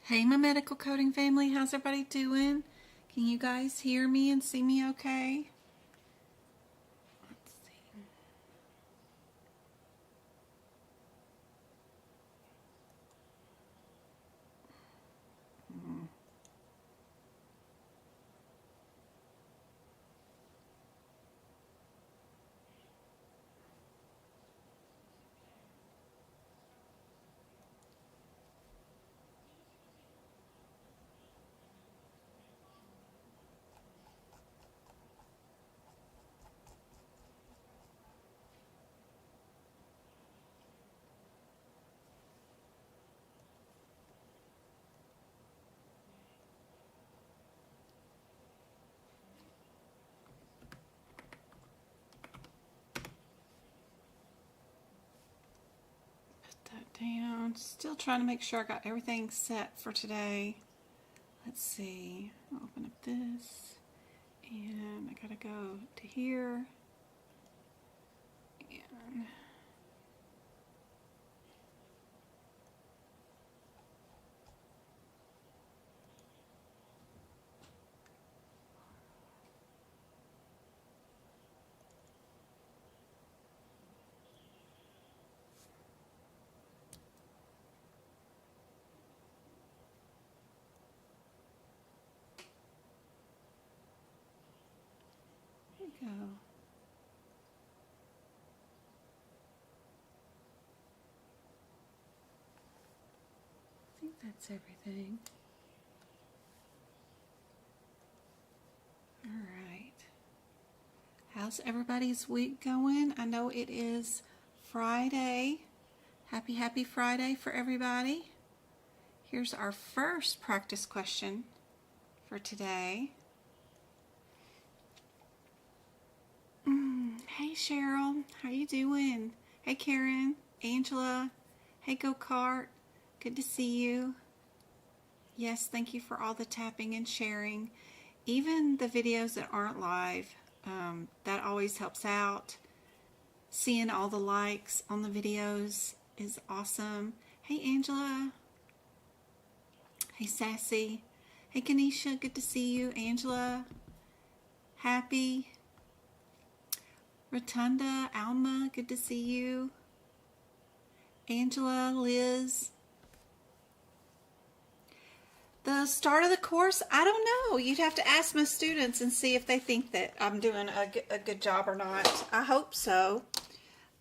Hey, my medical coding family, how's everybody doing? Can you guys hear me and see me okay? Let's see. Put that down. Still trying to make sure I got everything set for today. Let's see. I'll open up this. And I gotta go to here. And there we go. I think that's everything. All right. How's everybody's week going? I know it is Friday. Happy Friday for everybody. Here's our first practice question for today. Hey Cheryl, how you doing? Hey Karen, Angela, hey Go Kart, good to see you. Yes, thank you for all the tapping and sharing. Even the videos that aren't live, that always helps out. Seeing all the likes on the videos is awesome. Hey Angela. Hey Sassy. Hey Kanisha, good to see you. Angela. Happy. Rotunda, Alma, good to see you. Angela, Liz. The start of the course, I don't know. You'd have to ask my students and see if they think that I'm doing a good job or not. I hope so.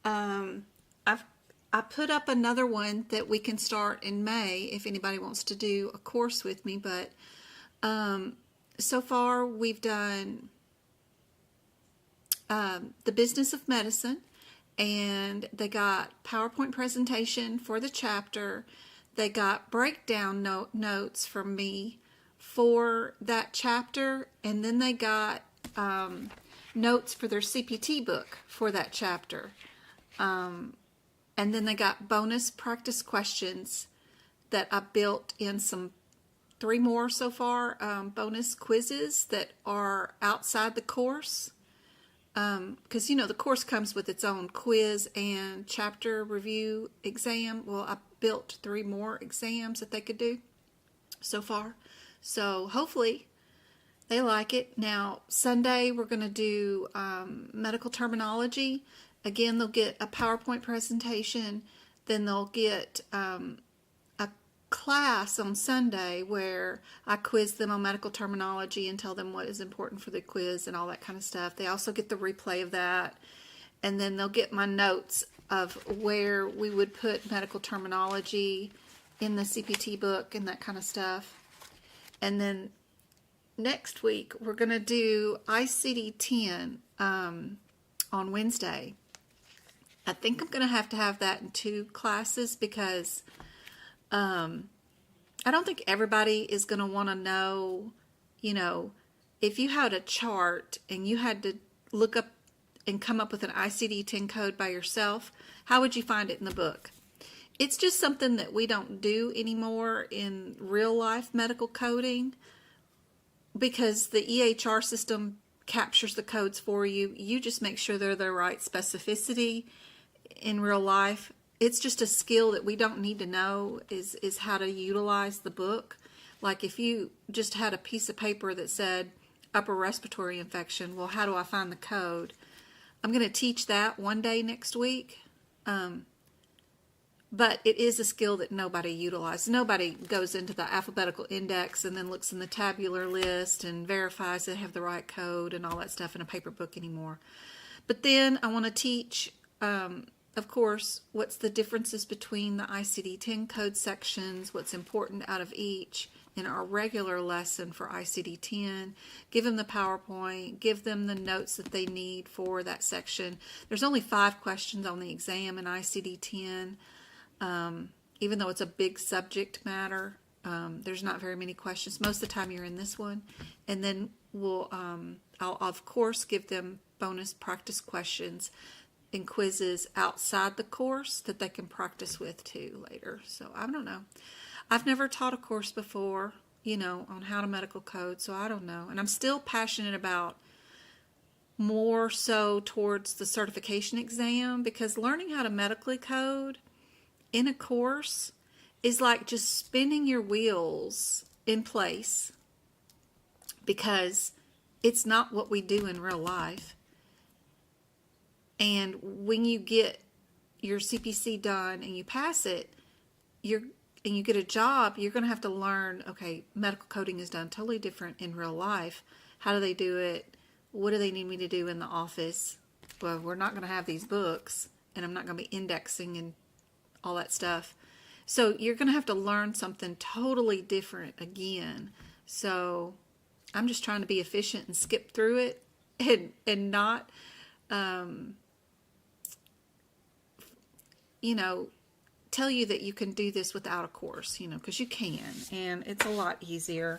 I put up another one that we can start in May if anybody wants to do a course with me, but so far we've done the business of medicine, and they got PowerPoint presentation for the chapter. They got breakdown notes from me for that chapter, and then they got notes for their CPT book for that chapter. And then they got bonus practice questions that I built in three more so far, bonus quizzes that are outside the course. Because, the course comes with its own quiz and chapter review exam. Well, I built three more exams that they could do so far. So hopefully they like it. Now, Sunday we're going to do medical terminology. Again, they'll get a PowerPoint presentation. Then they'll get a class on Sunday where I quiz them on medical terminology and tell them what is important for the quiz and all that kind of stuff. They also get the replay of that, and then they'll get my notes of where we would put medical terminology in the CPT book and that kind of stuff. And then next week we're going to do ICD-10 on Wednesday. I think I'm going to have that in 2 classes because I don't think everybody is going to want to know, if you had a chart and you had to look up and come up with an ICD-10 code by yourself, how would you find it in the book? It's just something that we don't do anymore in real life medical coding because the EHR system captures the codes for you. You just make sure they're the right specificity in real life. it's just a skill that we don't need to know is how to utilize the book. Like if you just had a piece of paper that said upper respiratory infection, well, how do I find the code? I'm going to teach that one day next week. But it is a skill that nobody utilizes. Nobody goes into the alphabetical index and then looks in the tabular list and verifies they have the right code and all that stuff in a paper book anymore. But then I want to teach, of course, what's the differences between the ICD-10 code sections, what's important out of each in our regular lesson for ICD-10, give them the PowerPoint, give them the notes that they need for that section. There's only 5 questions on the exam in ICD-10. Even though it's a big subject matter, there's not very many questions. Most of the time you're in this one. And then I'll of course give them bonus practice questions and quizzes outside the course that they can practice with too later. So I don't know. I've never taught a course before, on how to medical code, so I don't know. And I'm still passionate about more so towards the certification exam, because learning how to medically code in a course is like just spinning your wheels in place, because it's not what we do in real life. And when you get your CPC done and you pass it, and you get a job, you're going to have to learn, okay, medical coding is done totally different in real life. How do they do it? What do they need me to do in the office? Well, we're not going to have these books, and I'm not going to be indexing and all that stuff. So you're going to have to learn something totally different again. So I'm just trying to be efficient and skip through it and not, tell you that you can do this without a course, because you can, and it's a lot easier.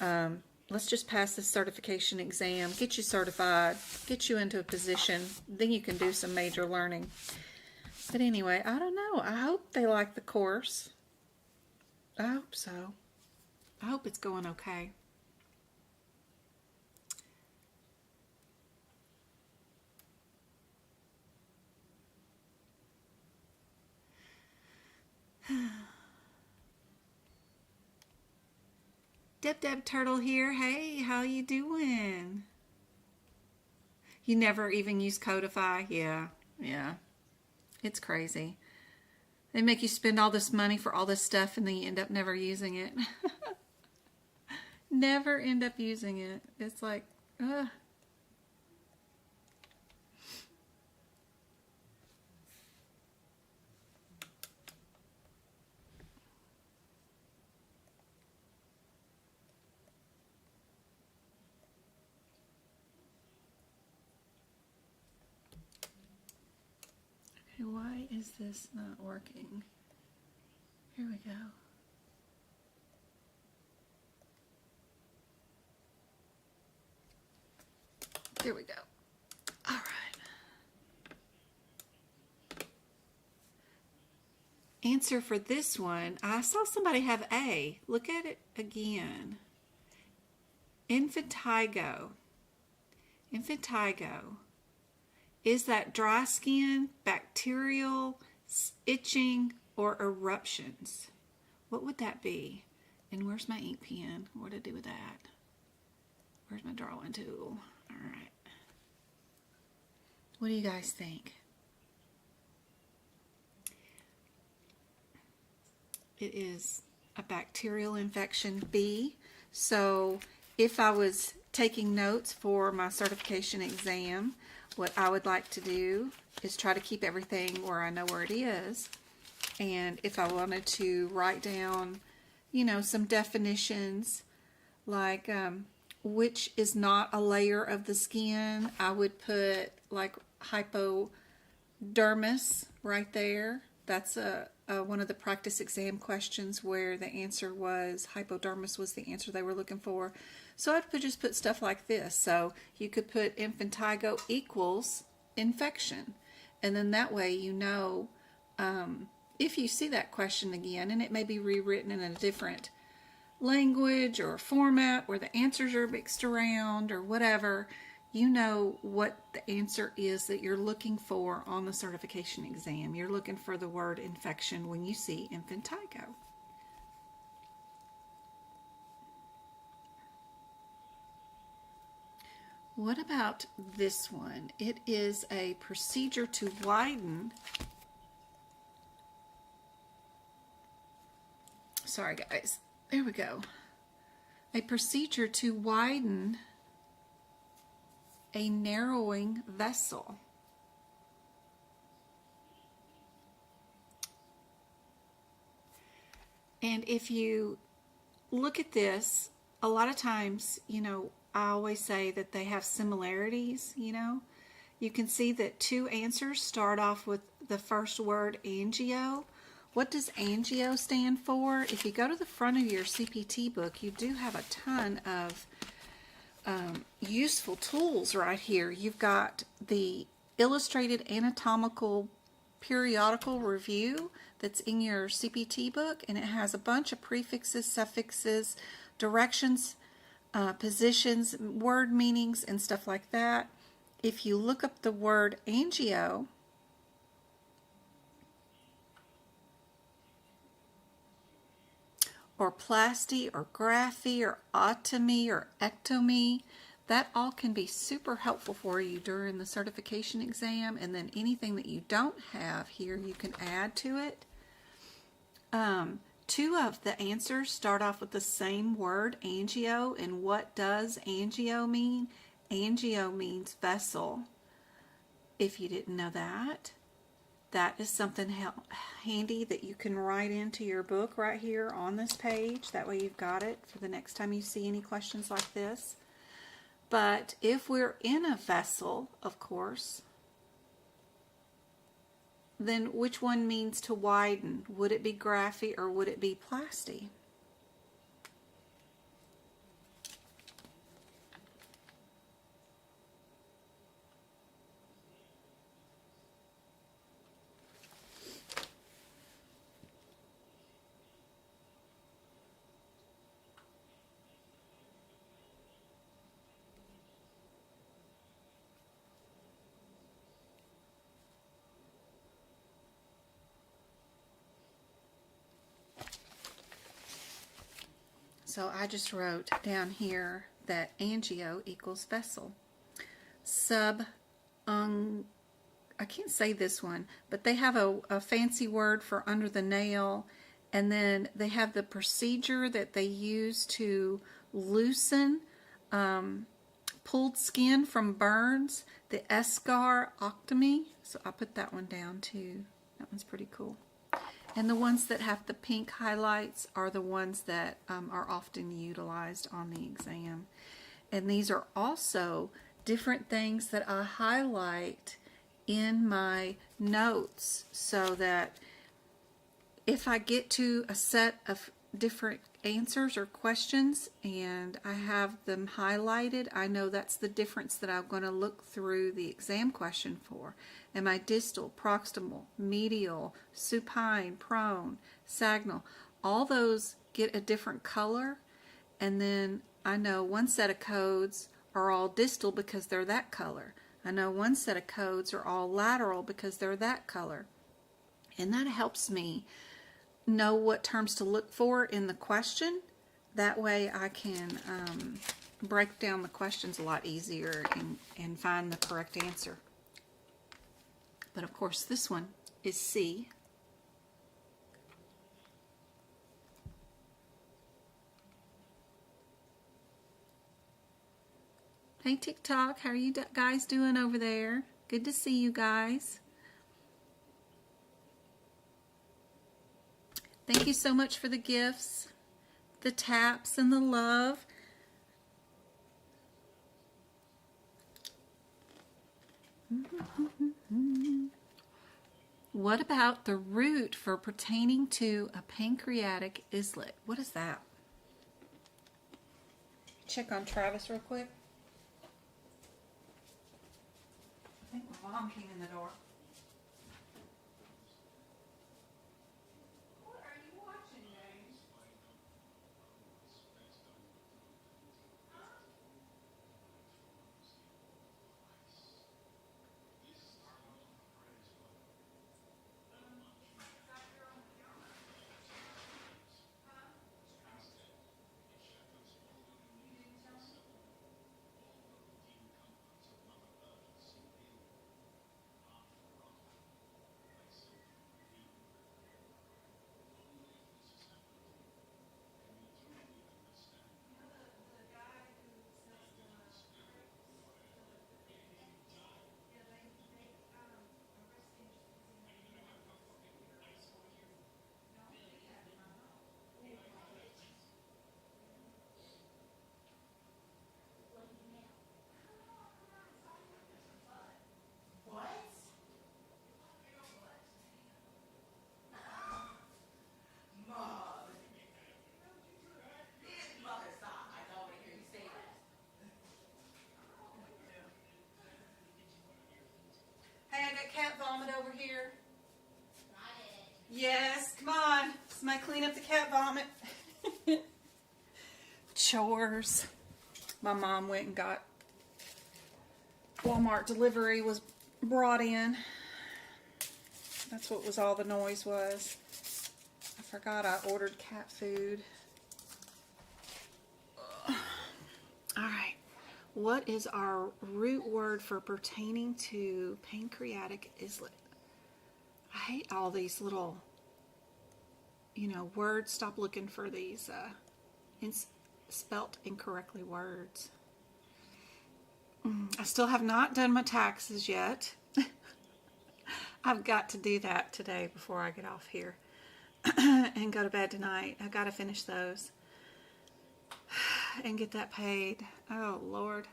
Let's just pass this certification exam, get you certified, get you into a position, then you can do some major learning. But anyway, I don't know. I hope they like the course. I hope so. I hope it's going okay. Deb Turtle here. Hey, how you doing? You never even use Codify? Yeah. It's crazy. They make you spend all this money for all this stuff and then you end up never using it. Never end up using it. It's like, ugh. Why is this not working? Here we go. There we go. All right. Answer for this one. I saw somebody have A. Look at it again. Infantigo. Is that dry skin, bacterial, itching, or eruptions? What would that be? And where's my ink pen? What do I do with that? Where's my drawing tool? All right. What do you guys think? It is a bacterial infection, B. So if I was taking notes for my certification exam, what I would like to do is try to keep everything where I know where it is. And if I wanted to write down, some definitions, like which is not a layer of the skin, I would put like hypodermis right there. That's one of the practice exam questions where the answer was hypodermis was the answer they were looking for. So I'd just put stuff like this. So you could put infantigo equals infection. And then that way if you see that question again, and it may be rewritten in a different language or format where the answers are mixed around or whatever, you know what the answer is that you're looking for on the certification exam. You're looking for the word infection when you see infantigo. What about this one? It is a procedure to widen. Sorry, guys. There we go. A procedure to widen a narrowing vessel. And if you look at this, a lot of times, I always say that they have similarities, You can see that two answers start off with the first word angio. What does angio stand for? If you go to the front of your CPT book, you do have a ton of useful tools right here. You've got the illustrated anatomical periodical review that's in your CPT book, and it has a bunch of prefixes, suffixes, directions, positions, word meanings, and stuff like that. If you look up the word angio, or plasty, or graphy, or otomy, or ectomy, that all can be super helpful for you during the certification exam. And then anything that you don't have here, you can add to it. Two of the answers start off with the same word, angio. And what does angio mean? Angio means vessel. If you didn't know that, that is something handy that you can write into your book right here on this page. That way you've got it for the next time you see any questions like this. But if we're in a vessel, of course, then which one means to widen? Would it be graphy or would it be plasty? So I just wrote down here that angio equals vessel. I can't say this one, but they have a fancy word for under the nail, and then they have the procedure that they use to loosen pulled skin from burns, the escharotomy. So I put that one down too. That one's pretty cool. And the ones that have the pink highlights are the ones that are often utilized on the exam. And these are also different things that I highlight in my notes, so that if I get to a set of different answers or questions and I have them highlighted, I know that's the difference that I'm going to look through the exam question for. Am I distal, proximal, medial, supine, prone, saginal? All those get a different color, and then I know one set of codes are all distal because they're that color. I know one set of codes are all lateral because they're that color. And that helps me know what terms to look for in the question. That way I can break down the questions a lot easier and find the correct answer. But of course this one is C. Hey TikTok, how are you guys doing over there? Good to see you guys. Thank you so much for the gifts, the taps, and the love. What about the root for pertaining to a pancreatic islet? What is that? Check on Travis real quick. I think my mom came in the door. What are you watching, James? here. Yes, come on. Somebody clean up the cat vomit. Chores. My mom went and got Walmart delivery was brought in. That's what was all the noise was. I forgot I ordered cat food. Alright. What is our root word for pertaining to pancreatic islet? I hate all these little, words. Stop looking for these spelt incorrectly words. I still have not done my taxes yet. I've got to do that today before I get off here and go to bed tonight. I got to finish those and get that paid. Oh, Lord.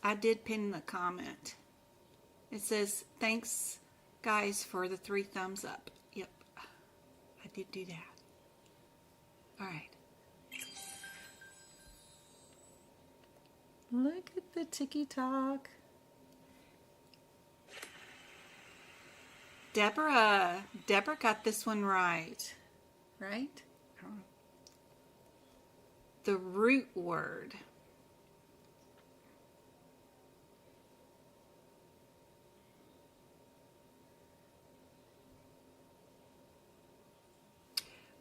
I did pin the comment. It says, thanks, guys, for the 3 thumbs up. Yep, I did do that. All right. Look at the ticky-tock. Deborah got this one right. Right? The root word.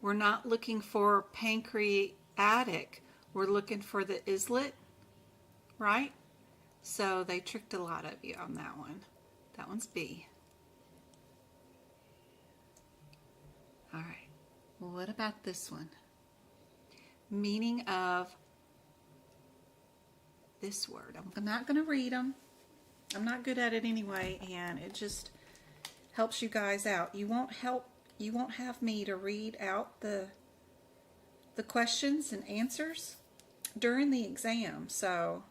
We're not looking for pancreatic. We're looking for the islet, right? So they tricked a lot of you on that one. That one's B. All right. Well, what about this one? Meaning of this word. I'm not going to read them. I'm not good at it anyway, and it just helps you guys out. You won't have me to read out the questions and answers during the exam, so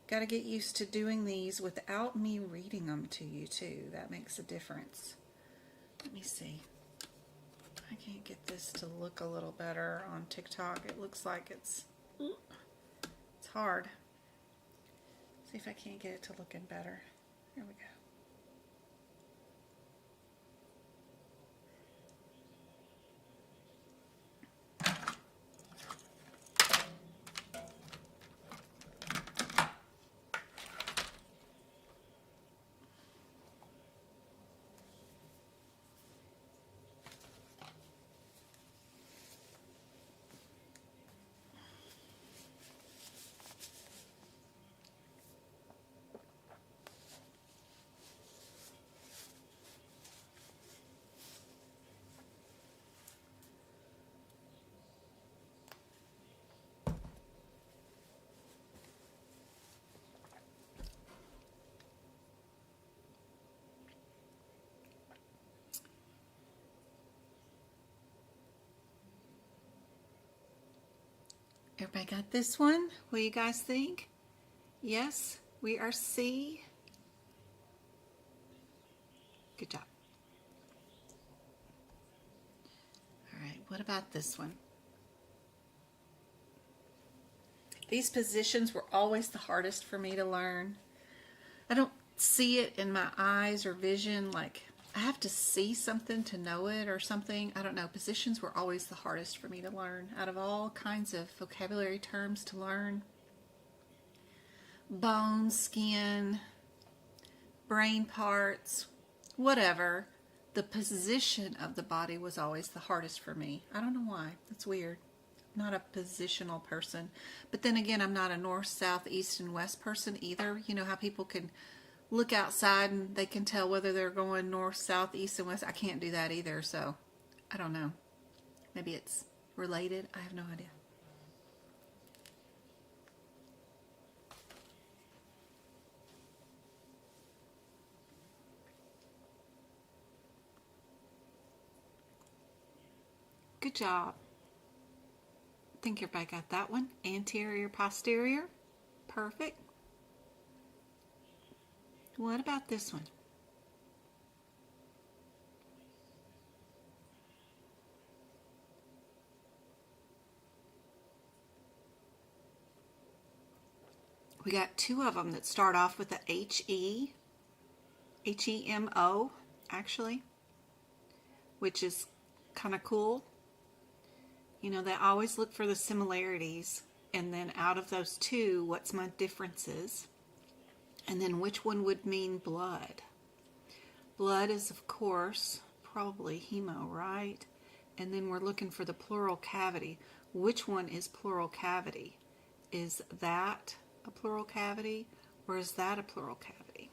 got to get used to doing these without me reading them to you too. That makes a difference. Let me see. I can't get this to look a little better on TikTok. It looks like it's hard. See if I can't get it to looking better. Here we go. Everybody got this one? What do you guys think? Yes, we are C. Good job. All right, what about this one? These positions were always the hardest for me to learn. I don't see it in my eyes or vision, like I have to see something to know it or something. I don't know. Positions were always the hardest for me to learn out of all kinds of vocabulary terms to learn. Bone, skin, brain parts, whatever. The position of the body was always the hardest for me. I don't know why. That's weird. I'm not a positional person. But then again, I'm not a north, south, east, and west person either. You know how people can look outside and they can tell whether they're going north, south, east, and west. I can't do that either, so I don't know. Maybe it's related. I have no idea. Good job. I think everybody got that one. Anterior, posterior. Perfect. What about this one? We got 2 of them that start off with the HE. HEMO, actually, which is kind of cool. You know, they always look for the similarities, and then out of those two, what's my differences? And then which one would mean blood? Blood is, of course, probably hemo, right? And then we're looking for the pleural cavity. Which one is pleural cavity? Is that a pleural cavity, or is that a pleural cavity?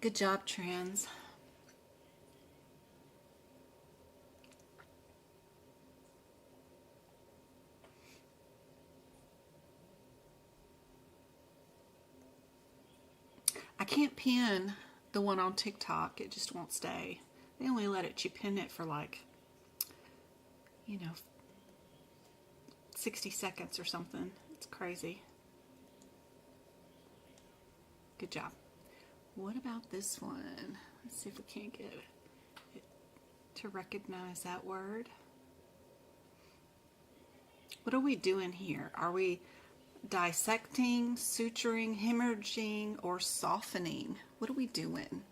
Good job, trans. I can't pin the one on TikTok. It just won't stay. They only let you pin it for like, 60 seconds or something. It's crazy. Good job. What about this one? Let's see if we can't get it to recognize that word. What are we doing here? Are we dissecting, suturing, hemorrhaging, or softening? What are we doing?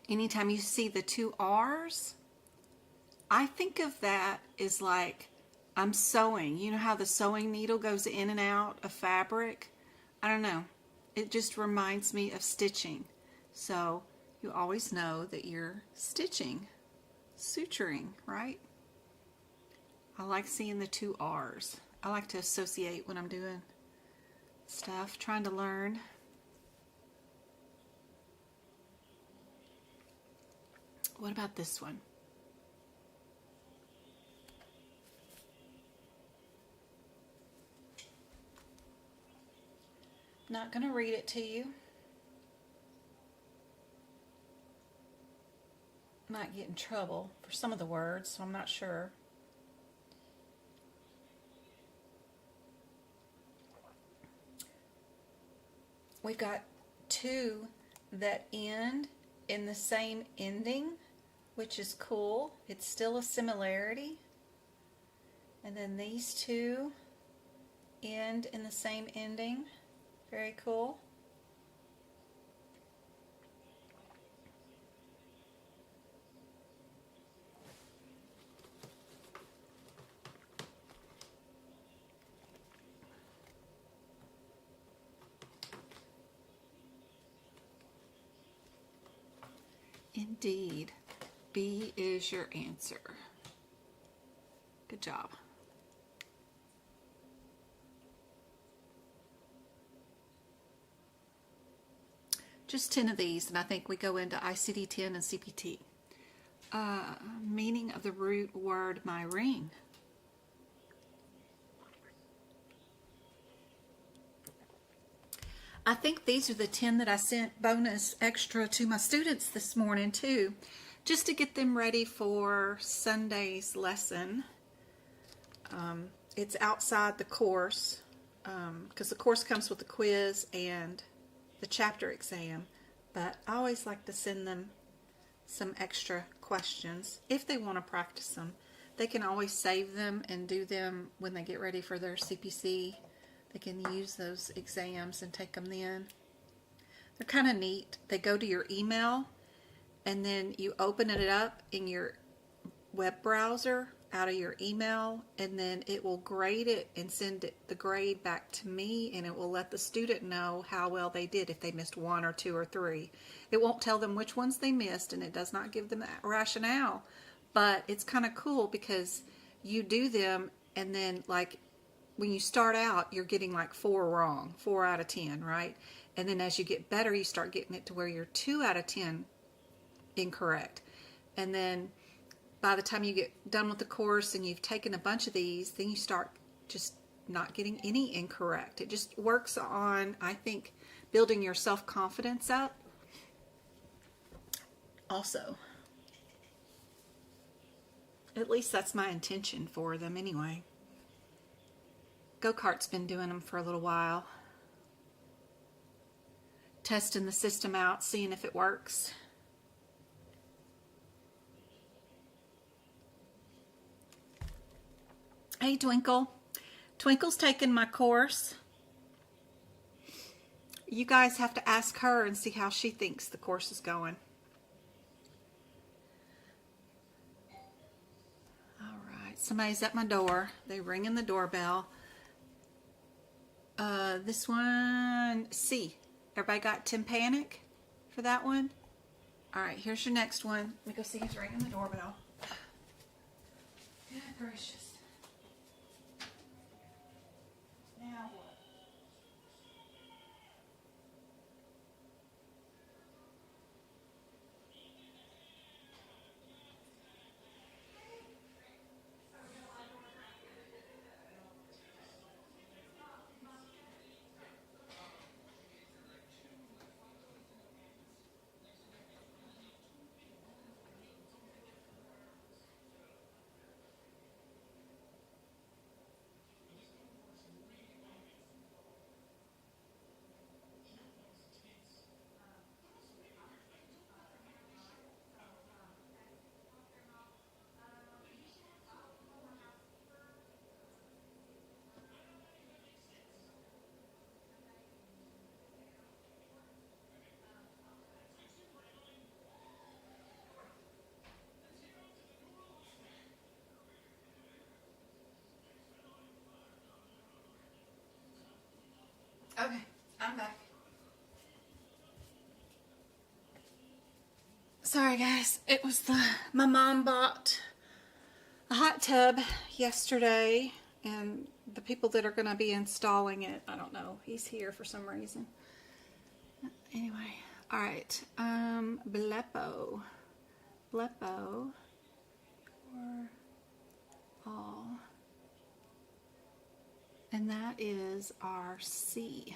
Anytime you see the two R's, I think of that as like I'm sewing. You know how the sewing needle goes in and out of fabric? I don't know. It just reminds me of stitching. So you always know that you're stitching, suturing, right? I like seeing the two R's. I like to associate when I'm doing stuff, trying to learn. What about this one? Not going to read it to you. Might get in trouble for some of the words, so I'm not sure. We've got two that end in the same ending, which is cool. It's still a similarity. And then these two end in the same ending. Very cool. Indeed, B is your answer. Good job. Just 10 of these, and I think we go into ICD-10 and CPT. Meaning of the root word my ring. I think these are the 10 that I sent bonus extra to my students this morning too, just to get them ready for Sunday's lesson. It's outside the course, because the course comes with the quiz and the chapter exam, but I always like to send them some extra questions if they want to practice them. They can always save them and do them when they get ready for their CPC. They can use those exams and take them then. They're kind of neat. They go to your email, and then you open it up in your web browser out of your email, and then it will grade it and send the grade back to me, and it will let the student know how well they did, if they missed 1 or 2 or 3. It won't tell them which ones they missed, and it does not give them that rationale, but it's kind of cool because you do them and then like when you start out, you're getting like 4 wrong, 4 out of 10, right? And then as you get better, you start getting it to where you're 2 out of 10 incorrect. And then by the time you get done with the course and you've taken a bunch of these, then you start just not getting any incorrect. It just works on, I think, building your self-confidence up. Also, at least that's my intention for them anyway. Go-kart's been doing them for a little while. Testing the system out, seeing if it works. Hey, Twinkle. Twinkle's taking my course. You guys have to ask her and see how she thinks the course is going. All right, somebody's at my door. They're ringing the doorbell. This one, C. Everybody got tympanic for that one? All right, here's your next one. Let me go see who's ringing the doorbell. Good gracious. Now what? Okay, I'm back. Sorry guys, it was my mom bought a hot tub yesterday, and the people that are going to be installing it, I don't know, he's here for some reason. Anyway, all right, blepo or all. And that is our C.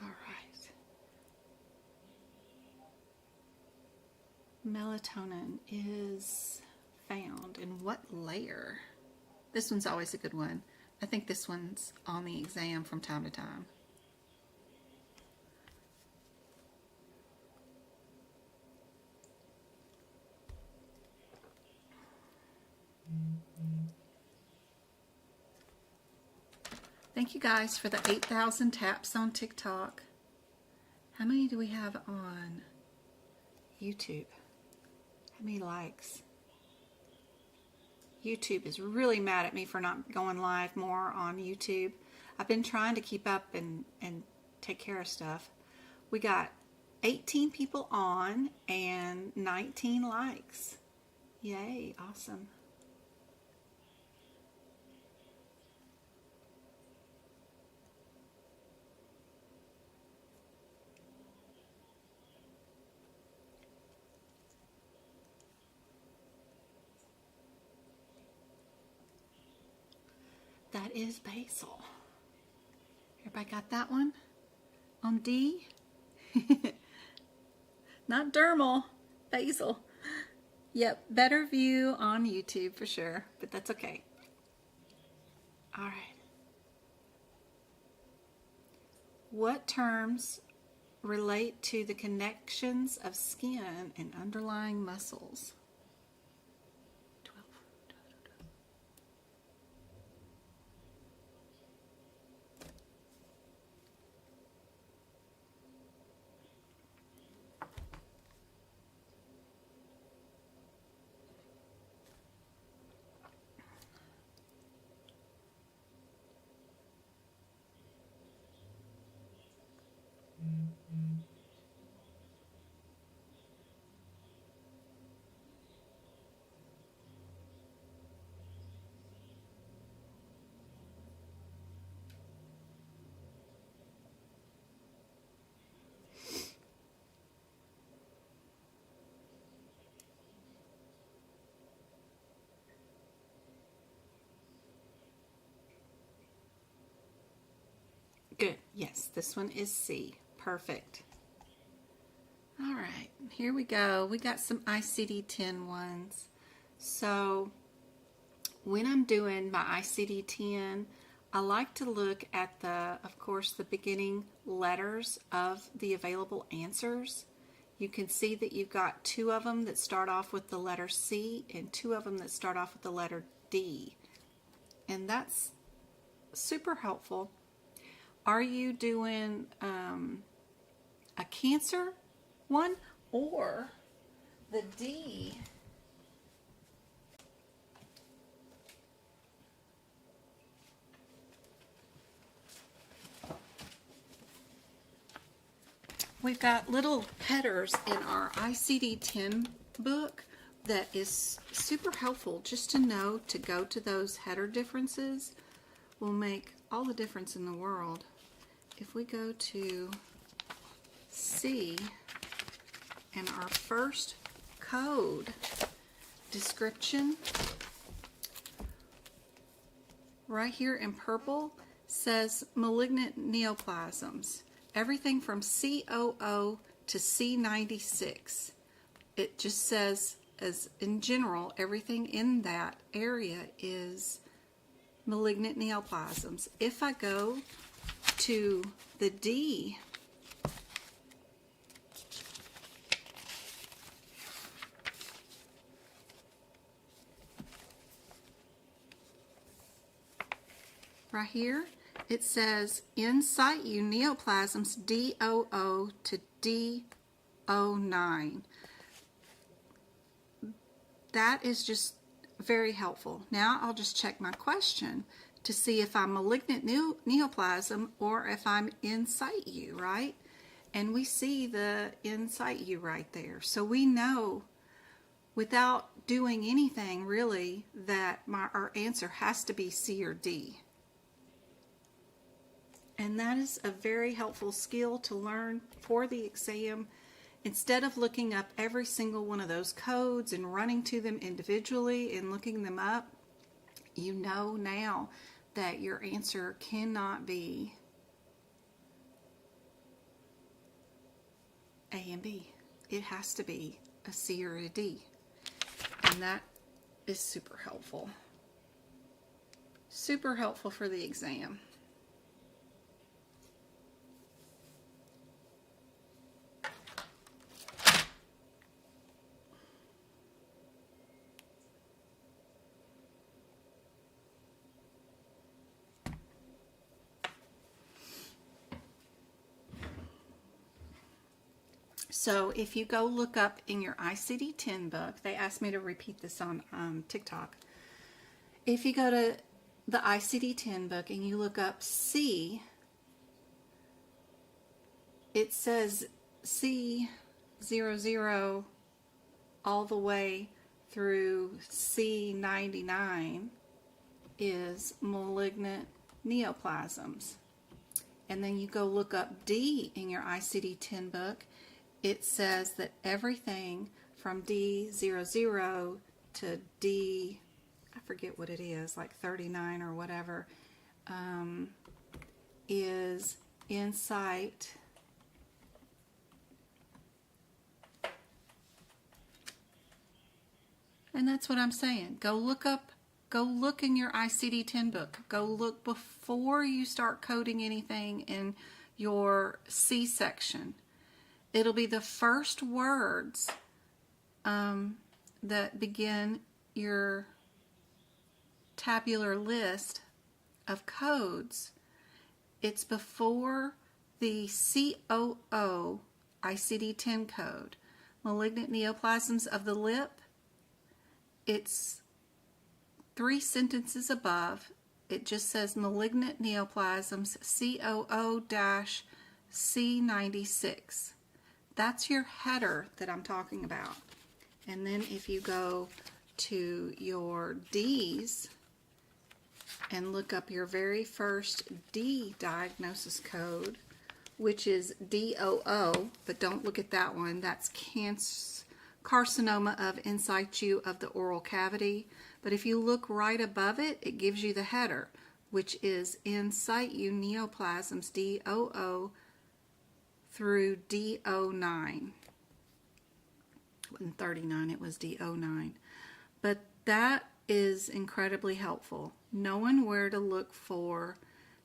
All right. Melatonin is found in what layer? This one's always a good one. I think this one's on the exam from time to time. Thank you guys for the 8,000 taps on TikTok. How many do we have on YouTube? How many likes? YouTube is really mad at me for not going live more on YouTube. I've been trying to keep up and take care of stuff. We got 18 people on and 19 likes. Yay, awesome. That is basil. Everybody got that one? On D? Not dermal, basil. Yep, better view on YouTube for sure, but that's okay. All right. What terms relate to the connections of skin and underlying muscles? 12. Good. Yes, this one is C. Perfect. All right, here we go. We got some ICD-10 ones. So when I'm doing my ICD-10, I like to look at of course, the beginning letters of the available answers. You can see that you've got 2 of them that start off with the letter C and 2 of them that start off with the letter D. And that's super helpful. Are you doing a cancer one or the D? We've got little headers in our ICD-10 book that is super helpful just to know to go to those header differences will make all the difference in the world. If we go to C and our first code description, right here in purple says malignant neoplasms. Everything from COO to C96. It just says, as in general, everything in that area is malignant neoplasms. If I go to the D, right here, it says in situ neoplasms DOO to D09. That is just very helpful. Now I'll just check my question to see if I'm malignant neoplasm or if I'm in situ, right? And we see the in situ right there. So we know without doing anything really that our answer has to be C or D. And that is a very helpful skill to learn for the exam. Instead of looking up every single one of those codes and running to them individually and looking them up, you know now that your answer cannot be A and B. It has to be a C or a D. And that is super helpful. Super helpful for the exam. So if you go look up in your ICD-10 book, they asked me to repeat this on TikTok. If you go to the ICD-10 book and you look up C, it says C00 all the way through C99 is malignant neoplasms. And then you go look up D in your ICD-10 book, it says that everything from D00 to D, I forget what it is, like 39 or whatever, is in sight and that's what I'm saying. Go look in your ICD-10 book. Go look before you start coding anything in your C section. It'll be the first words that begin your tabular list of codes. It's before the COO ICD-10 code. Malignant neoplasms of the lip. It's 3 sentences above. It just says malignant neoplasms COO-C96. That's your header that I'm talking about. And then if you go to your D's and look up your very first D diagnosis code, which is DOO, but don't look at that one. That's carcinoma of in situ of the oral cavity. But if you look right above it, it gives you the header. which is in situ neoplasms D00 through D09. It wasn't 39, it was D09. But that is incredibly helpful, knowing where to look for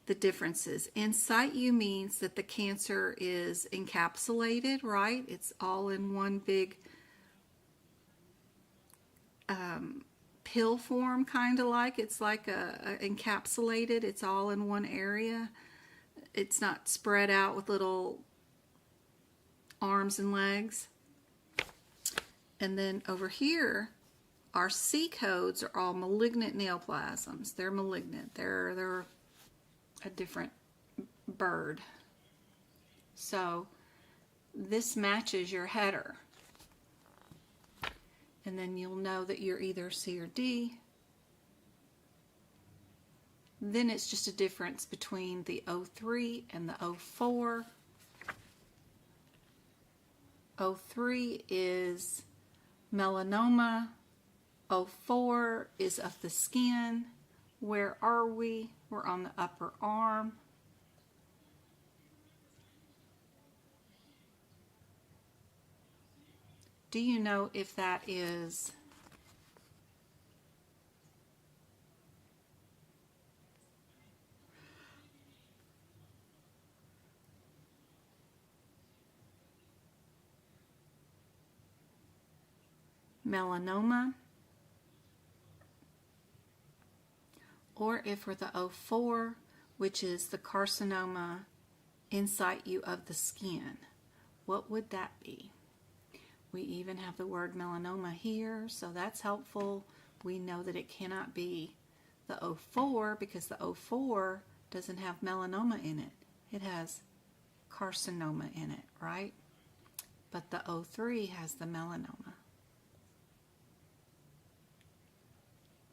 the differences. In situ means that the cancer is encapsulated, right? It's all in one big pill form, kind of like. It's like a encapsulated. It's all in one area. It's not spread out with little arms and legs. And then over here, our C codes are all malignant neoplasms. They're malignant. They're a different bird. So this matches your header. And then you'll know that you're either C or D. Then it's just a difference between the 03 and the 04. 03 is melanoma. 04 is of the skin. Where are we? We're on the upper arm. Do you know if that is melanoma, or if we're the 04, which is the carcinoma in situ of the skin? What would that be? We even have the word melanoma here, so that's helpful. We know that it cannot be the 04 because the 04 doesn't have melanoma in it. It has carcinoma in it, right? But the 03 has the melanoma.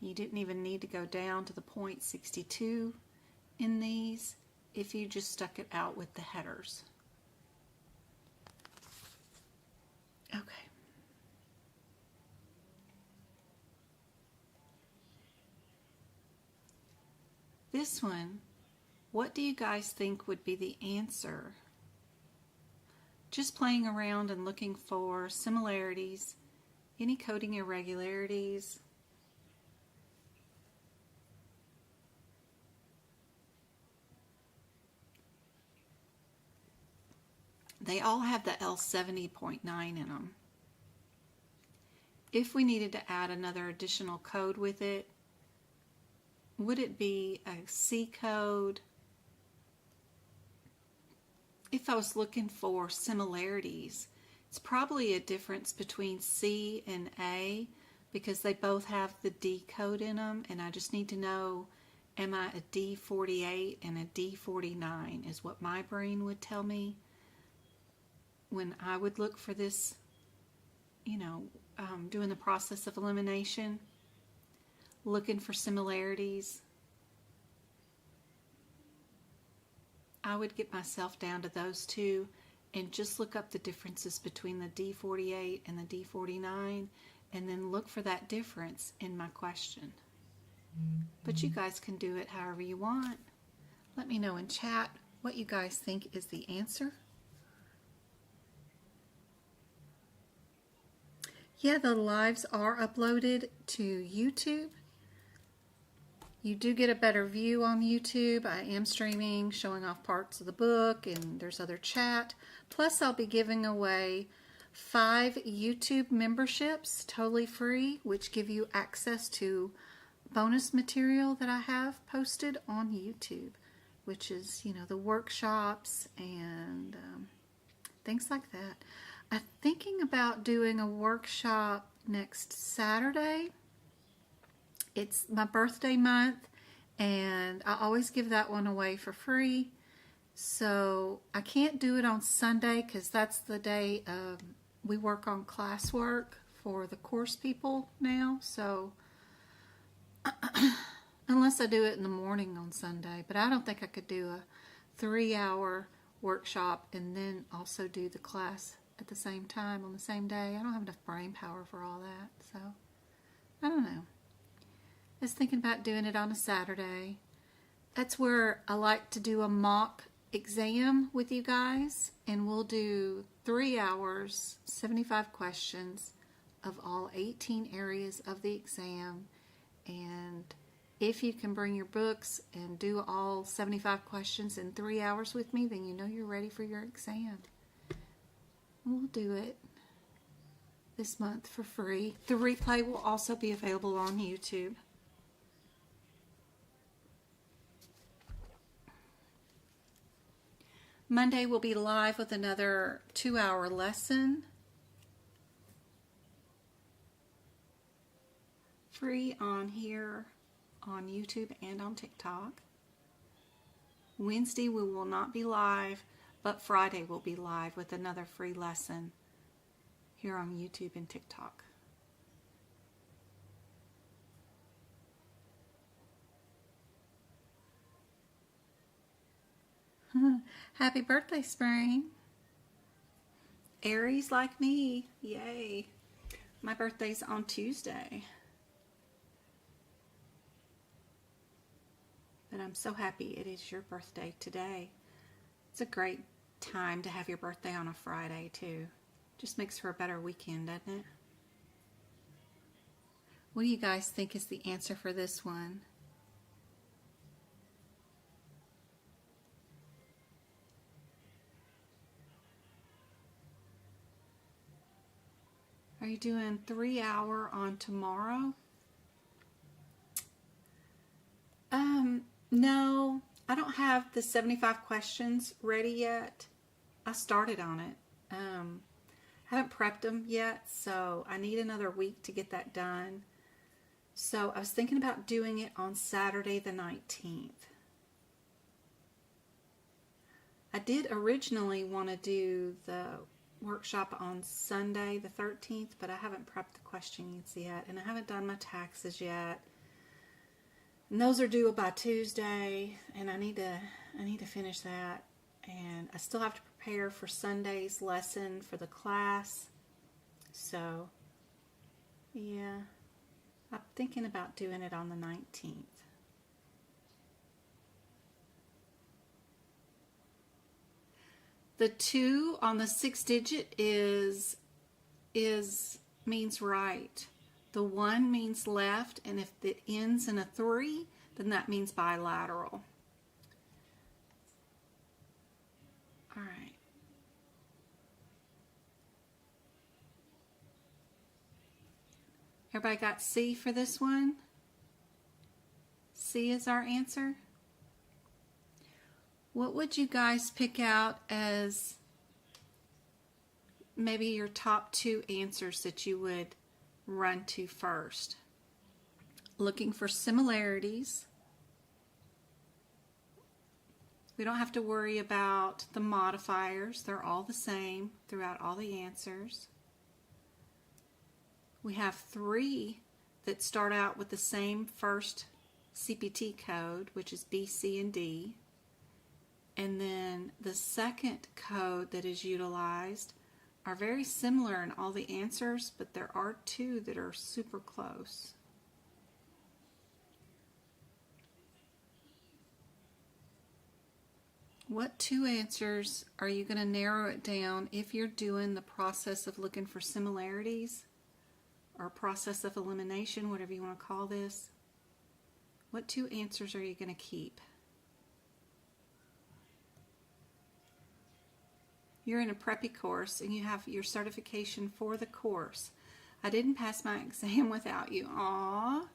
You didn't even need to go down to the 0.62 in these if you just stuck it out with the headers. Okay. This one, what do you guys think would be the answer? Just playing around and looking for similarities, any coding irregularities. They all have the L70.9 in them. If we needed to add another additional code with it, would it be a C code? If I was looking for similarities, it's probably a difference between C and A because they both have the D code in them, and I just need to know, am I a D48 and a D49 is what my brain would tell me when I would look for this, doing the process of elimination, looking for similarities. I would get myself down to those two and just look up the differences between the D48 and the D49 and then look for that difference in my question. But you guys can do it however you want. Let me know in chat what you guys think is the answer. Yeah, the lives are uploaded to YouTube. You do get a better view on YouTube. I am streaming, showing off parts of the book, and there's other chat. Plus, I'll be giving away 5 YouTube memberships, totally free, which give you access to bonus material that I have posted on YouTube, which is, the workshops and things like that. I'm thinking about doing a workshop next Saturday. It's my birthday month, and I always give that one away for free. So I can't do it on Sunday because that's the day we work on classwork for the course people now. So unless I do it in the morning on Sunday, but I don't think I could do a 3-hour workshop and then also do the class at the same time on the same day. I don't have enough brain power for all that, so I don't know. I was thinking about doing it on a Saturday. That's where I like to do a mock exam with you guys, and we'll do 3 hours, 75 questions of all 18 areas of the exam. And if you can bring your books and do all 75 questions in 3 hours with me, then you know you're ready for your exam. We'll do it this month for free. The replay will also be available on YouTube. Monday we'll be live with another 2-hour lesson. Free on here on YouTube and on TikTok. Wednesday we will not be live, but Friday we'll be live with another free lesson here on YouTube and TikTok. Happy birthday, Spring. Aries like me. Yay. My birthday's on Tuesday. But I'm so happy it is your birthday today. It's a great time to have your birthday on a Friday, too. Just makes for a better weekend, doesn't it? What do you guys think is the answer for this one? Are you doing 3 hour on tomorrow? No, I don't have the 75 questions ready yet. I started on it. Haven't prepped them yet, so I need another week to get that done. So I was thinking about doing it on Saturday the 19th. I did originally want to do the workshop on Sunday the 13th, but I haven't prepped the questions yet, and I haven't done my taxes yet. And those are due by Tuesday, and I need to finish that. And I still have to prepare for Sunday's lesson for the class. So, yeah, I'm thinking about doing it on the 19th. The 2 on the 6 digit means right. The 1 means left, and if it ends in a 3, then that means bilateral. All right. Everybody got C for this one? C is our answer. What would you guys pick out as maybe your top 2 answers that you would run to first? Looking for similarities. We don't have to worry about the modifiers. They're all the same throughout all the answers. We have 3 that start out with the same first CPT code, which is B, C, and D. And then the second code that is utilized are very similar in all the answers, but there are 2 that are super close. What 2 answers are you going to narrow it down if you're doing the process of looking for similarities or process of elimination, whatever you want to call this? What 2 answers are you going to keep? You're in a preppy course and you have your certification for the course. I didn't pass my exam without you. Aww.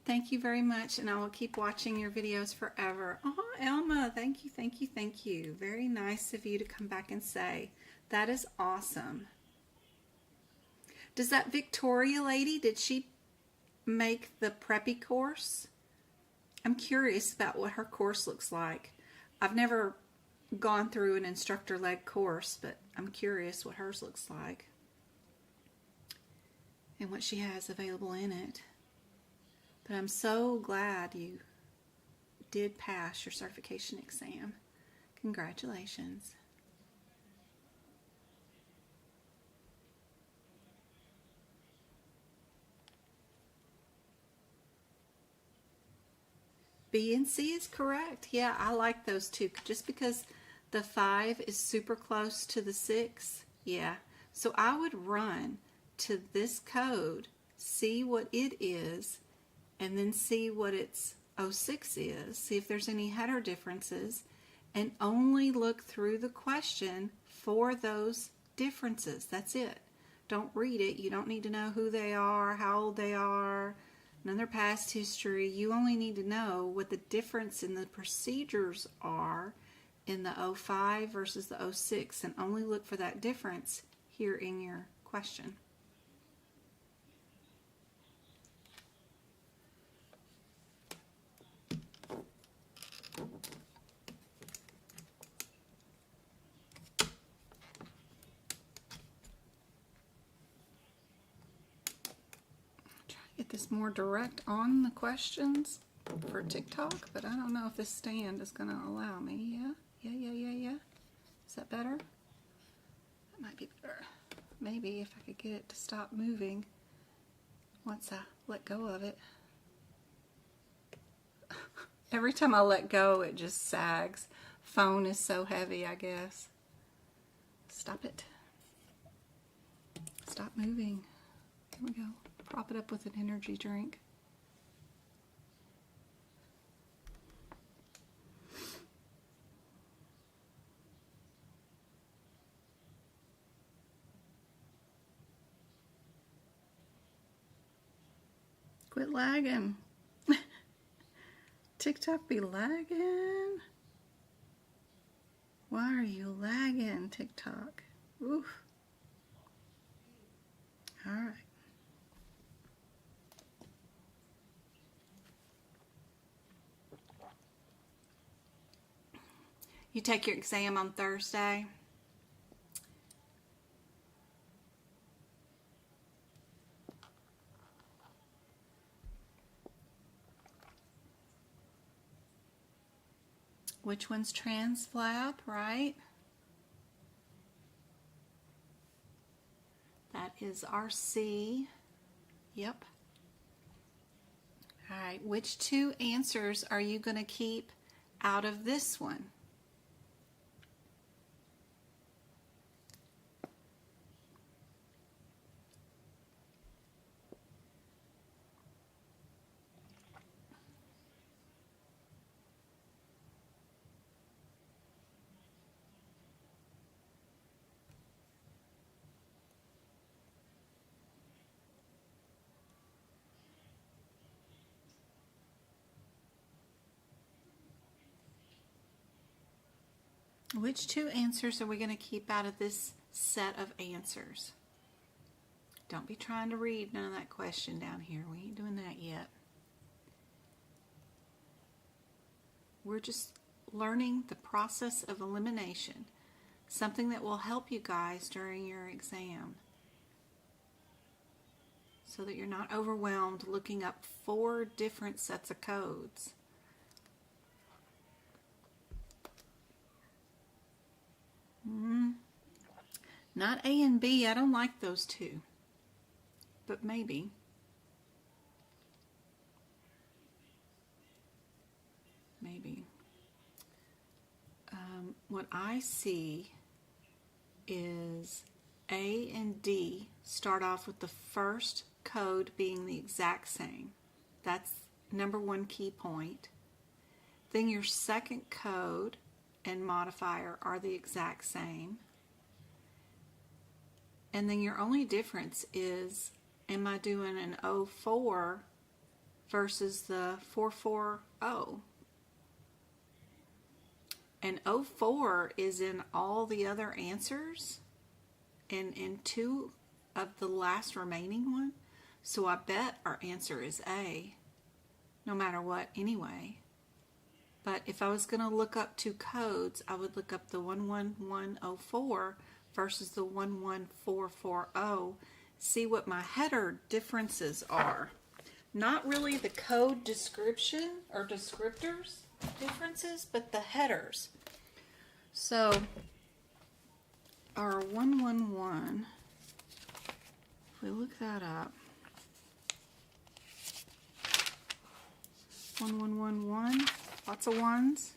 Thank you very much, and I will keep watching your videos forever. Oh, Elma, thank you, thank you, thank you. Very nice of you to come back and say. That is awesome. Does that Victoria lady, did she make the preppy course? I'm curious about what her course looks like. I've never gone through an instructor-led course, but I'm curious what hers looks like and what she has available in it. But I'm so glad you did pass your certification exam. Congratulations. B and C is correct. Yeah, I like those two. Just because the 5 is super close to the 6. Yeah. So I would run to this code, see what it is, and then see what its 06 is. See if there's any header differences, and only look through the question for those differences. That's it. Don't read it. You don't need to know who they are, how old they are, none of their past history. You only need to know what the difference in the procedures are in the 05 versus the 06, and only look for that difference here in your question. Get this more direct on the questions for TikTok, but I don't know if this stand is going to allow me. Yeah. Is that better? That might be better. Maybe if I could get it to stop moving once I let go of it. Every time I let go, it just sags. Phone is so heavy, I guess. Stop it. Stop moving. There we go. Prop it up with an energy drink. Quit lagging. TikTok be lagging. Why are you lagging, TikTok? Oof. All right. You take your exam on Thursday. Which one's transflap, right? That is RC. Yep. All right, which 2 answers are you going to keep out of this one? Which 2 answers are we going to keep out of this set of answers? Don't be trying to read none of that question down here. We ain't doing that yet. We're just learning the process of elimination, something that will help you guys during your exam so that you're not overwhelmed looking up 4 different sets of codes. Not A and B. I don't like those 2. But maybe. Maybe. What I see is A and D start off with the first code being the exact same. That's number 1 key point. Then your second code and modifier are the exact same. And then your only difference is, am I doing an 04 versus the 440? And 04 is in all the other answers and in 2 of the last remaining one. So I bet our answer is A, no matter what anyway. But if I was going to look up 2 codes, I would look up the 11104 versus the 11440, see what my header differences are. Not really the code description or descriptors differences, but the headers. So our 111, if we look that up, 1, 1, 1, 1. Lots of ones.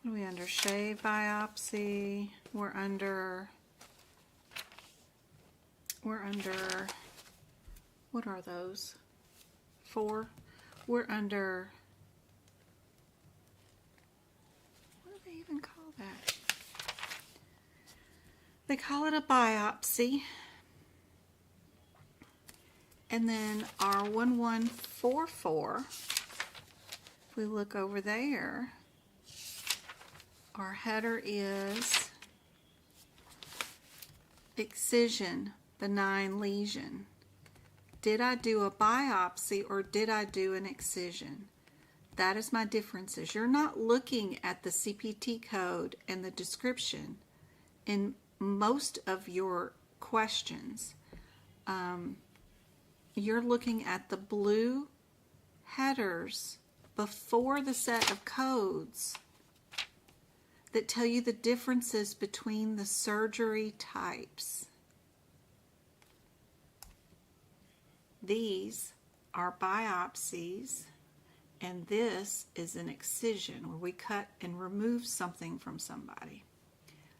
What are we under? Shave biopsy. We're under, what are those? 4. We're under, what do they even call that? They call it a biopsy. And then our 1144, if we look over there, our header is excision, benign lesion. Did I do a biopsy or did I do an excision? That is my differences. You're not looking at the CPT code and the description in most of your questions. You're looking at the blue headers before the set of codes that tell you the differences between the surgery types. These are biopsies, and this is an excision where we cut and remove something from somebody.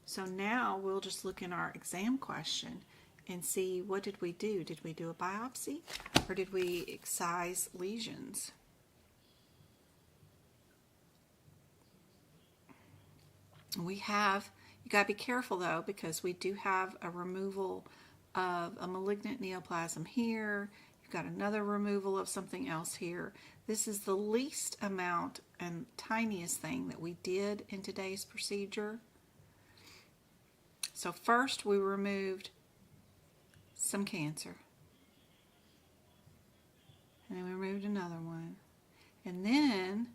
So now we'll just look in our exam question and see, what did we do? Did we do a biopsy or did we excise lesions? We have, you got to be careful though, because we do have a removal of a malignant neoplasm here. You've got another removal of something else here. This is the least amount and tiniest thing that we did in today's procedure. So first we removed some cancer. And then we removed another one. And then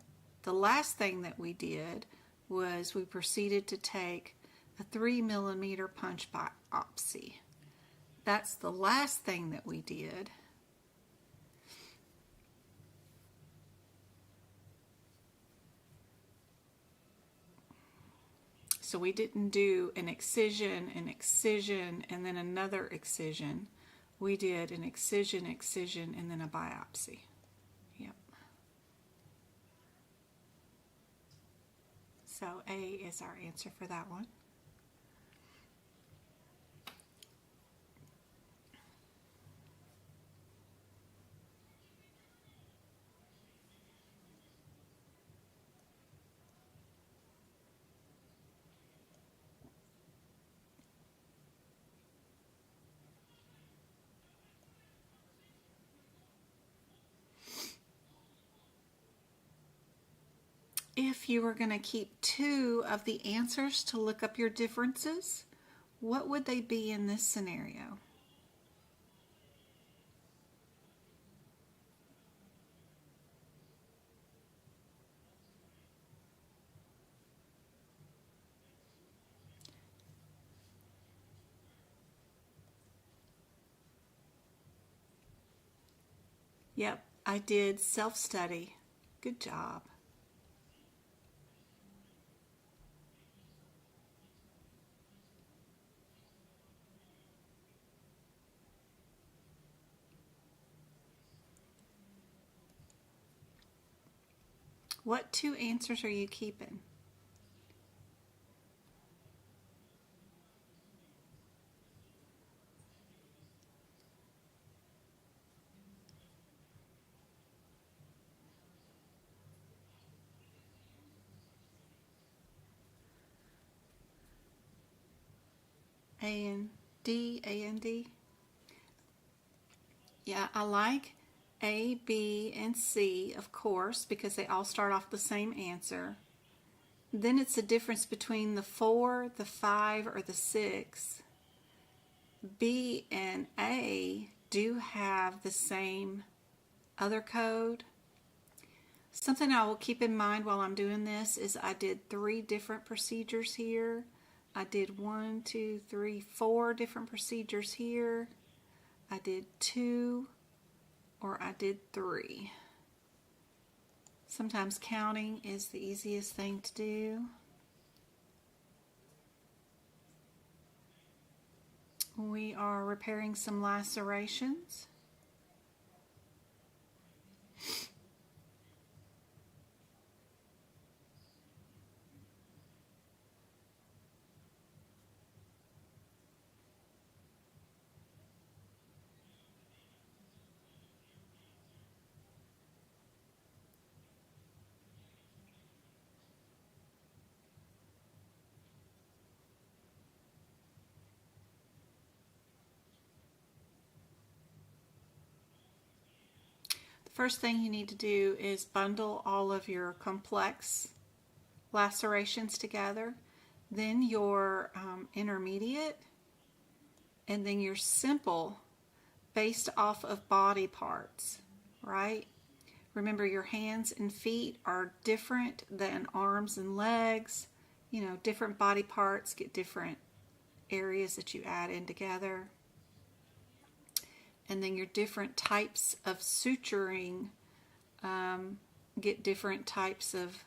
the last thing that we did was we proceeded to take a 3 millimeter punch biopsy. That's the last thing that we did. So we didn't do an excision, and then another excision. We did an excision, and then a biopsy. Yep. So A is our answer for that one. If you were going to keep 2 of the answers to look up your differences, what would they be in this scenario? Yep, I did self-study. Good job. What 2 answers are you keeping? A and D, A and D? Yeah, I like A, B, and C, of course, because they all start off the same answer. Then it's the difference between the 4, the 5, or the 6. B and A do have the same other code. Something I will keep in mind while I'm doing this is I did 3 different procedures here. I did 1, 2, 3, 4 different procedures here. I did 2 or I did 3. Sometimes counting is the easiest thing to do. We are repairing some lacerations. The first thing you need to do is bundle all of your complex lacerations together, then your intermediate, and then your simple based off of body parts, right? Remember, your hands and feet are different than arms and legs. You know, different body parts get different areas that you add in together. And then your different types of suturing get different types of,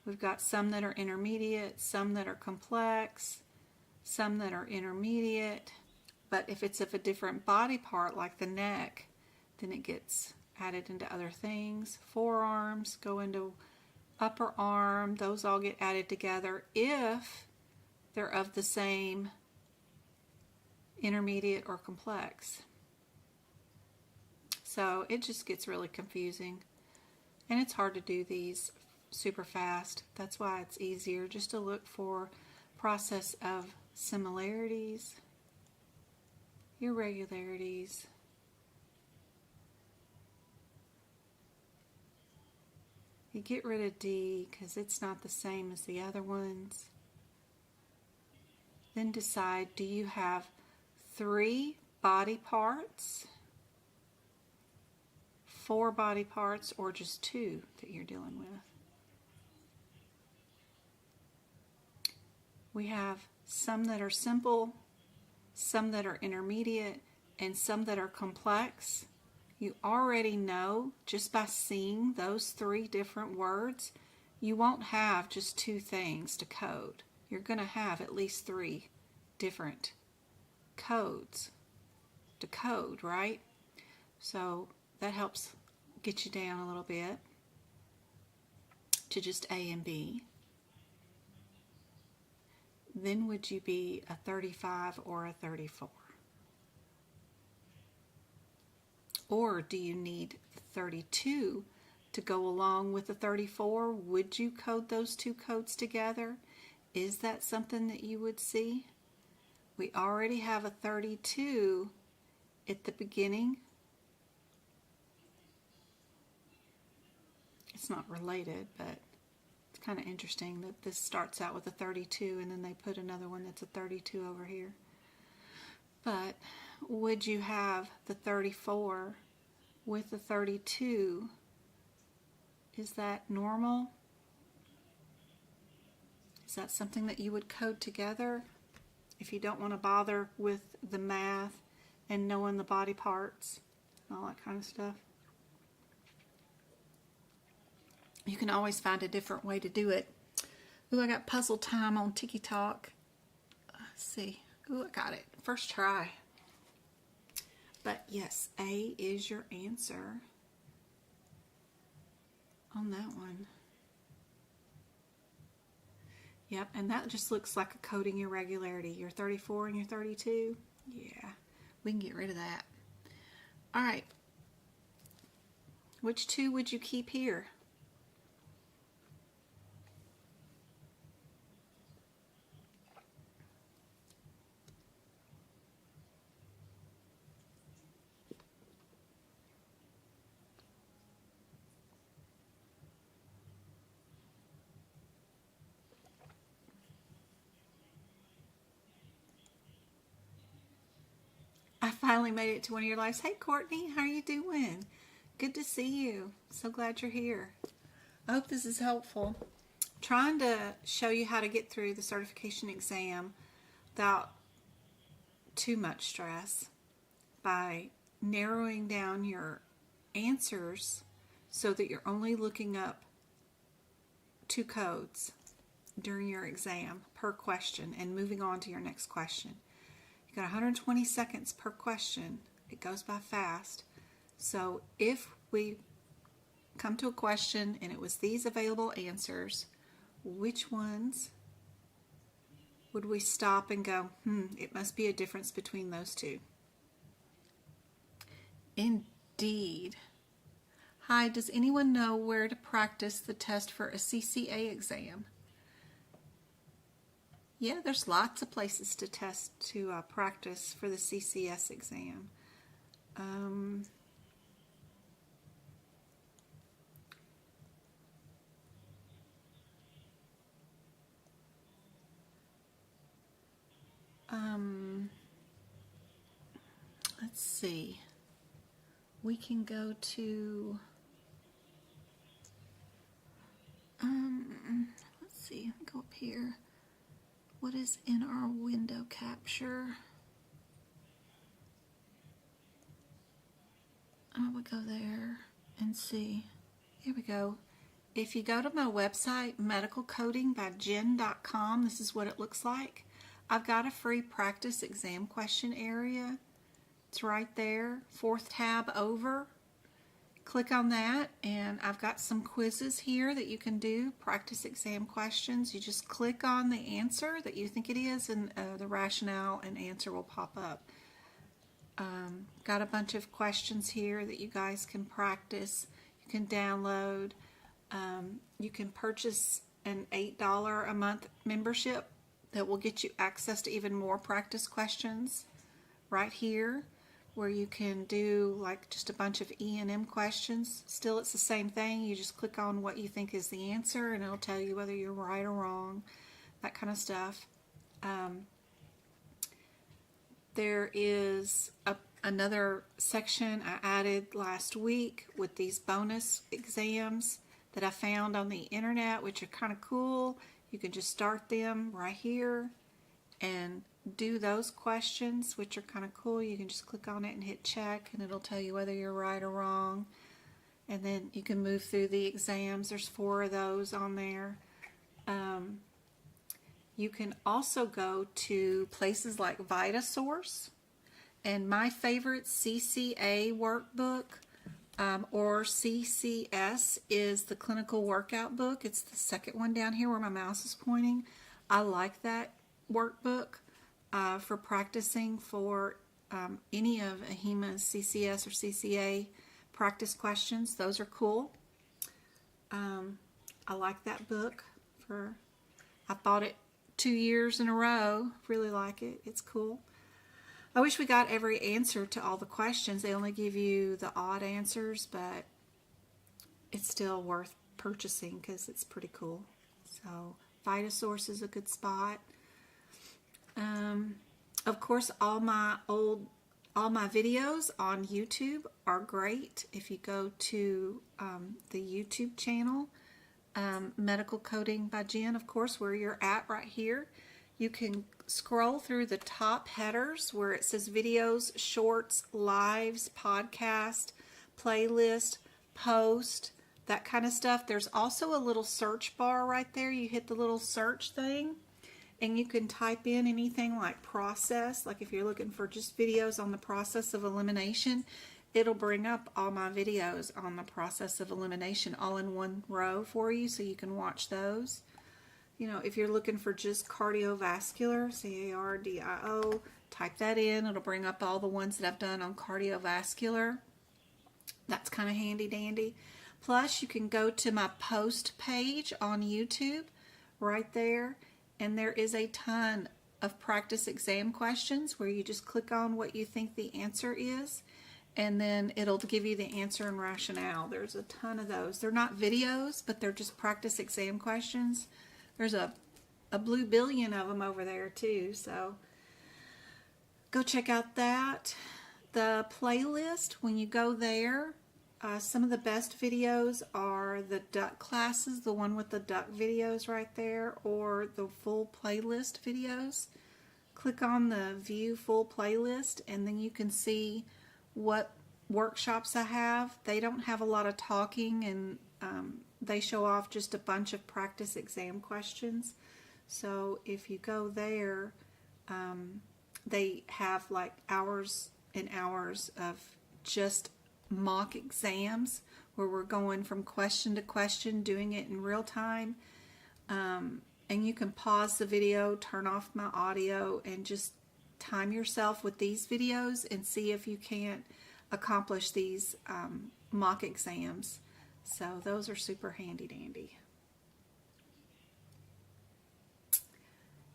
we've got some that are intermediate, some that are complex, some that are intermediate. But if it's of a different body part, like the neck, then it gets added into other things. Forearms go into upper arm. Those all get added together if they're of the same intermediate or complex. So it just gets really confusing. And it's hard to do these super fast. That's why it's easier just to look for process of similarities, irregularities, you get rid of D because it's not the same as the other ones. Then decide, do you have 3 body parts, 4 body parts, or just 2 that you're dealing with? We have some that are simple, some that are intermediate, and some that are complex. You already know just by seeing those 3 different words, you won't have just 2 things to code. You're going to have at least 3 different codes to code, right? So that helps get you down a little bit to just A and B. Then would you be a 35 or a 34? Or do you need 32 to go along with the 34? Would you code those 2 codes together? Is that something that you would see? We already have a 32 at the beginning. It's not related, but it's kind of interesting that this starts out with a 32 and then they put another one that's a 32 over here. But would you have the 34 with the 32? Is that normal? Is that something that you would code together if you don't want to bother with the math and knowing the body parts and all that kind of stuff? You can always find a different way to do it. Ooh, I got puzzle time on TikTok. Let's see. Ooh, I got it. First try. But yes, A is your answer on that one. Yep, and that just looks like a coding irregularity. Your 34 and your 32. Yeah, we can get rid of that. All right. Which 2 would you keep here? I finally made it to one of your lives. Hey, Courtney, how are you doing? Good to see you. So glad you're here. I hope this is helpful. I'm trying to show you how to get through the certification exam without too much stress by narrowing down your answers so that you're only looking up 2 codes during your exam per question and moving on to your next question. You got 120 seconds per question. It goes by fast. So if we come to a question and it was these available answers, which ones would we stop and go, it must be a difference between those 2? Indeed. Hi, does anyone know where to practice the test for a CCA exam? Yeah, there's lots of places to practice for the CCS exam. let's see. We can go to, let's see, go up here. What is in our window capture? I would go there and see. Here we go. If you go to my website, medicalcodingbyjen.com, this is what it looks like. I've got a free practice exam question area. It's right there, 4th tab over. Click on that, and I've got some quizzes here that you can do, practice exam questions. You just click on the answer that you think it is, and the rationale and answer will pop up. Got a bunch of questions here that you guys can practice. You can download. You can purchase an $8 a month membership that will get you access to even more practice questions right here, where you can do like just a bunch of E&M questions. Still, it's the same thing. You just click on what you think is the answer, and it'll tell you whether you're right or wrong, that kind of stuff. There is another section I added last week with these bonus exams that I found on the internet, which are kind of cool. You can just start them right here and do those questions, which are kind of cool. You can just click on it and hit check, and it'll tell you whether you're right or wrong. And then you can move through the exams. There's 4 of those on there. You can also go to places like VitaSource, and my favorite CCA workbook or CCS is the clinical workout book. It's the second one down here where my mouse is pointing. I like that workbook for practicing for any of AHIMA's CCS or CCA practice questions. Those are cool. I like that book. I bought it 2 years in a row. Really like it. It's cool. I wish we got every answer to all the questions. They only give you the odd answers, but it's still worth purchasing because it's pretty cool. So VitaSource is a good spot. Of course, all my videos on YouTube are great. If you go to the YouTube channel, Medical Coding by Jen, of course, where you're at right here, you can scroll through the top headers where it says videos, shorts, lives, podcast, playlist, post, that kind of stuff. There's also a little search bar right there. You hit the little search thing, and you can type in anything like process. Like if you're looking for just videos on the process of elimination, it'll bring up all my videos on the process of elimination all in one row for you, so you can watch those. You know, if you're looking for just cardiovascular, C-A-R-D-I-O, type that in. It'll bring up all the ones that I've done on cardiovascular. That's kind of handy dandy. Plus, you can go to my post page on YouTube right there, and there is a ton of practice exam questions where you just click on what you think the answer is, and then it'll give you the answer and rationale. There's a ton of those. They're not videos, but they're just practice exam questions. There's a blue billion of them over there too, so go check out that. The playlist, when you go there, some of the best videos are the duck classes, the one with the duck videos right there, or the full playlist videos. Click on the view full playlist, and then you can see what workshops I have. They don't have a lot of talking, and they show off just a bunch of practice exam questions. So if you go there, they have like hours and hours of just mock exams where we're going from question to question, doing it in real time. And you can pause the video, turn off my audio, and just time yourself with these videos and see if you can't accomplish these mock exams. So those are super handy dandy.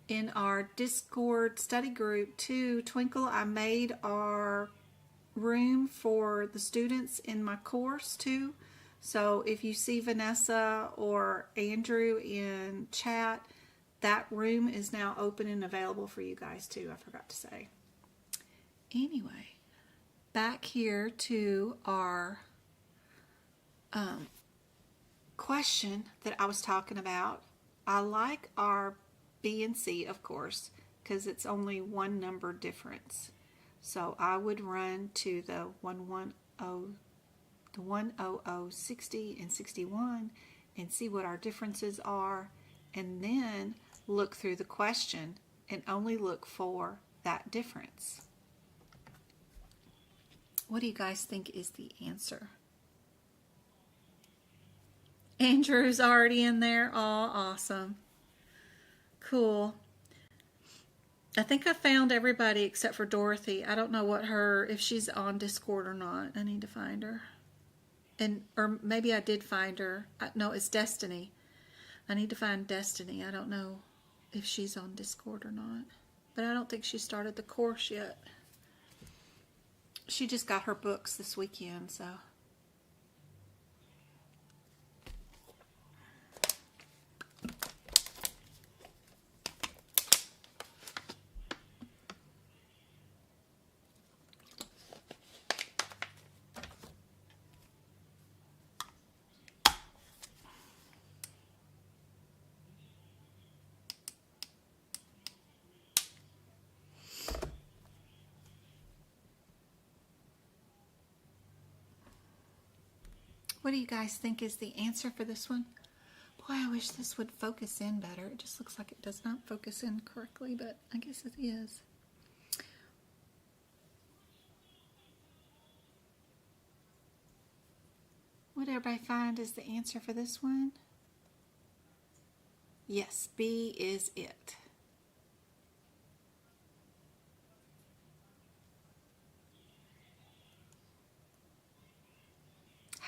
In our Discord study group too, Twinkle, I made our room for the students in my course too. So if you see Vanessa or Andrew in chat, that room is now open and available for you guys too. I forgot to say. Anyway, back here to our question that I was talking about. I like our B and C, of course, because it's only one number difference. So I would run to the 100, 60, and 61 and see what our differences are, and then look through the question and only look for that difference. What do you guys think is the answer? Andrew's already in there. Oh, awesome. Cool. I think I found everybody except for Dorothy. I don't know if she's on Discord or not. I need to find her. Or maybe I did find her. No, it's Destiny. I need to find Destiny. I don't know if she's on Discord or not. But I don't think she started the course yet. She just got her books this weekend, so. What do you guys think is the answer for this one? Boy, I wish this would focus in better. It just looks like it does not focus in correctly, but I guess it is. What did everybody find is the answer for this one? Yes, B is it.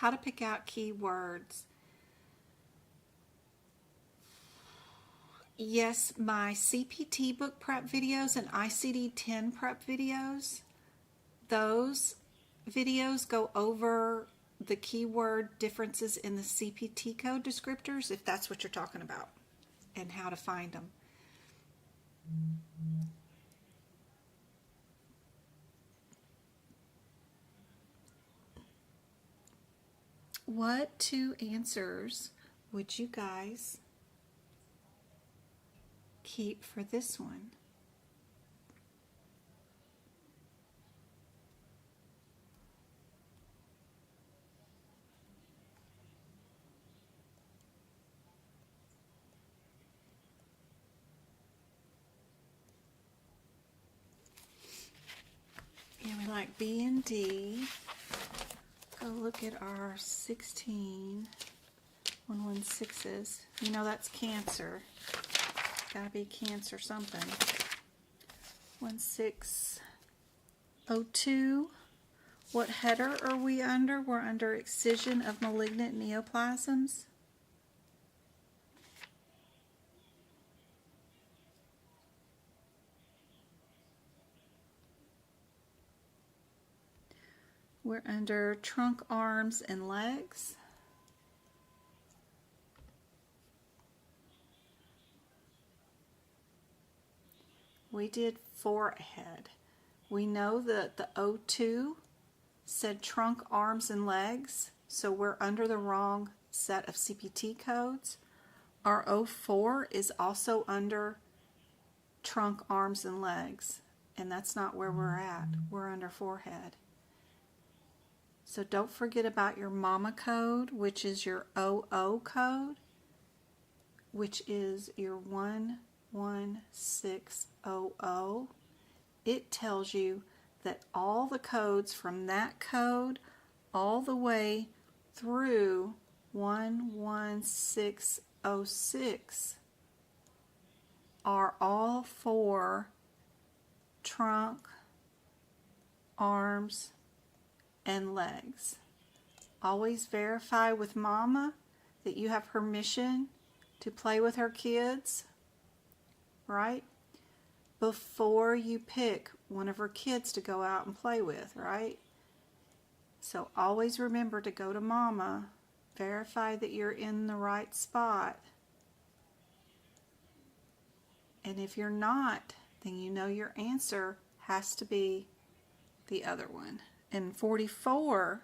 How to pick out keywords. Yes, my CPT book prep videos and ICD-10 prep videos, those videos go over the keyword differences in the CPT code descriptors, if that's what you're talking about, and how to find them. What two answers would you guys keep for this one? Yeah, we like B and D. Go look at our 116s. You know that's Cancer. Gotta be Cancer something. 1602. What header are we under? We're under excision of malignant neoplasms. We're under trunk, arms, and legs. We did 4 ahead. We know that the 02 said trunk, arms, and legs, so we're under the wrong set of CPT codes. Our 04 is also under trunk, arms, and legs, and that's not where we're at. We're under forehead. So don't forget about your mama code, which is your 00 code, which is your 11600. It tells you that all the codes from that code all the way through 11606 are all for trunk, arms, and legs. Always verify with mama that you have permission to play with her kids, right? Before you pick one of her kids to go out and play with, right? So always remember to go to mama, verify that you're in the right spot. And if you're not, then you know your answer has to be the other one. And 44,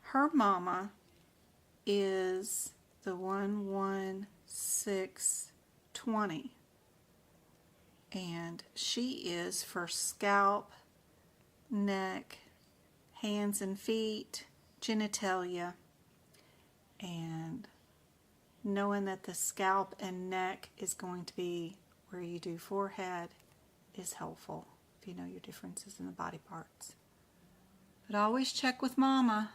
her mama is the 11620. And she is for scalp, neck, hands and feet, genitalia, and knowing that the scalp and neck is going to be where you do forehead is helpful if you know your differences in the body parts. But always check with mama.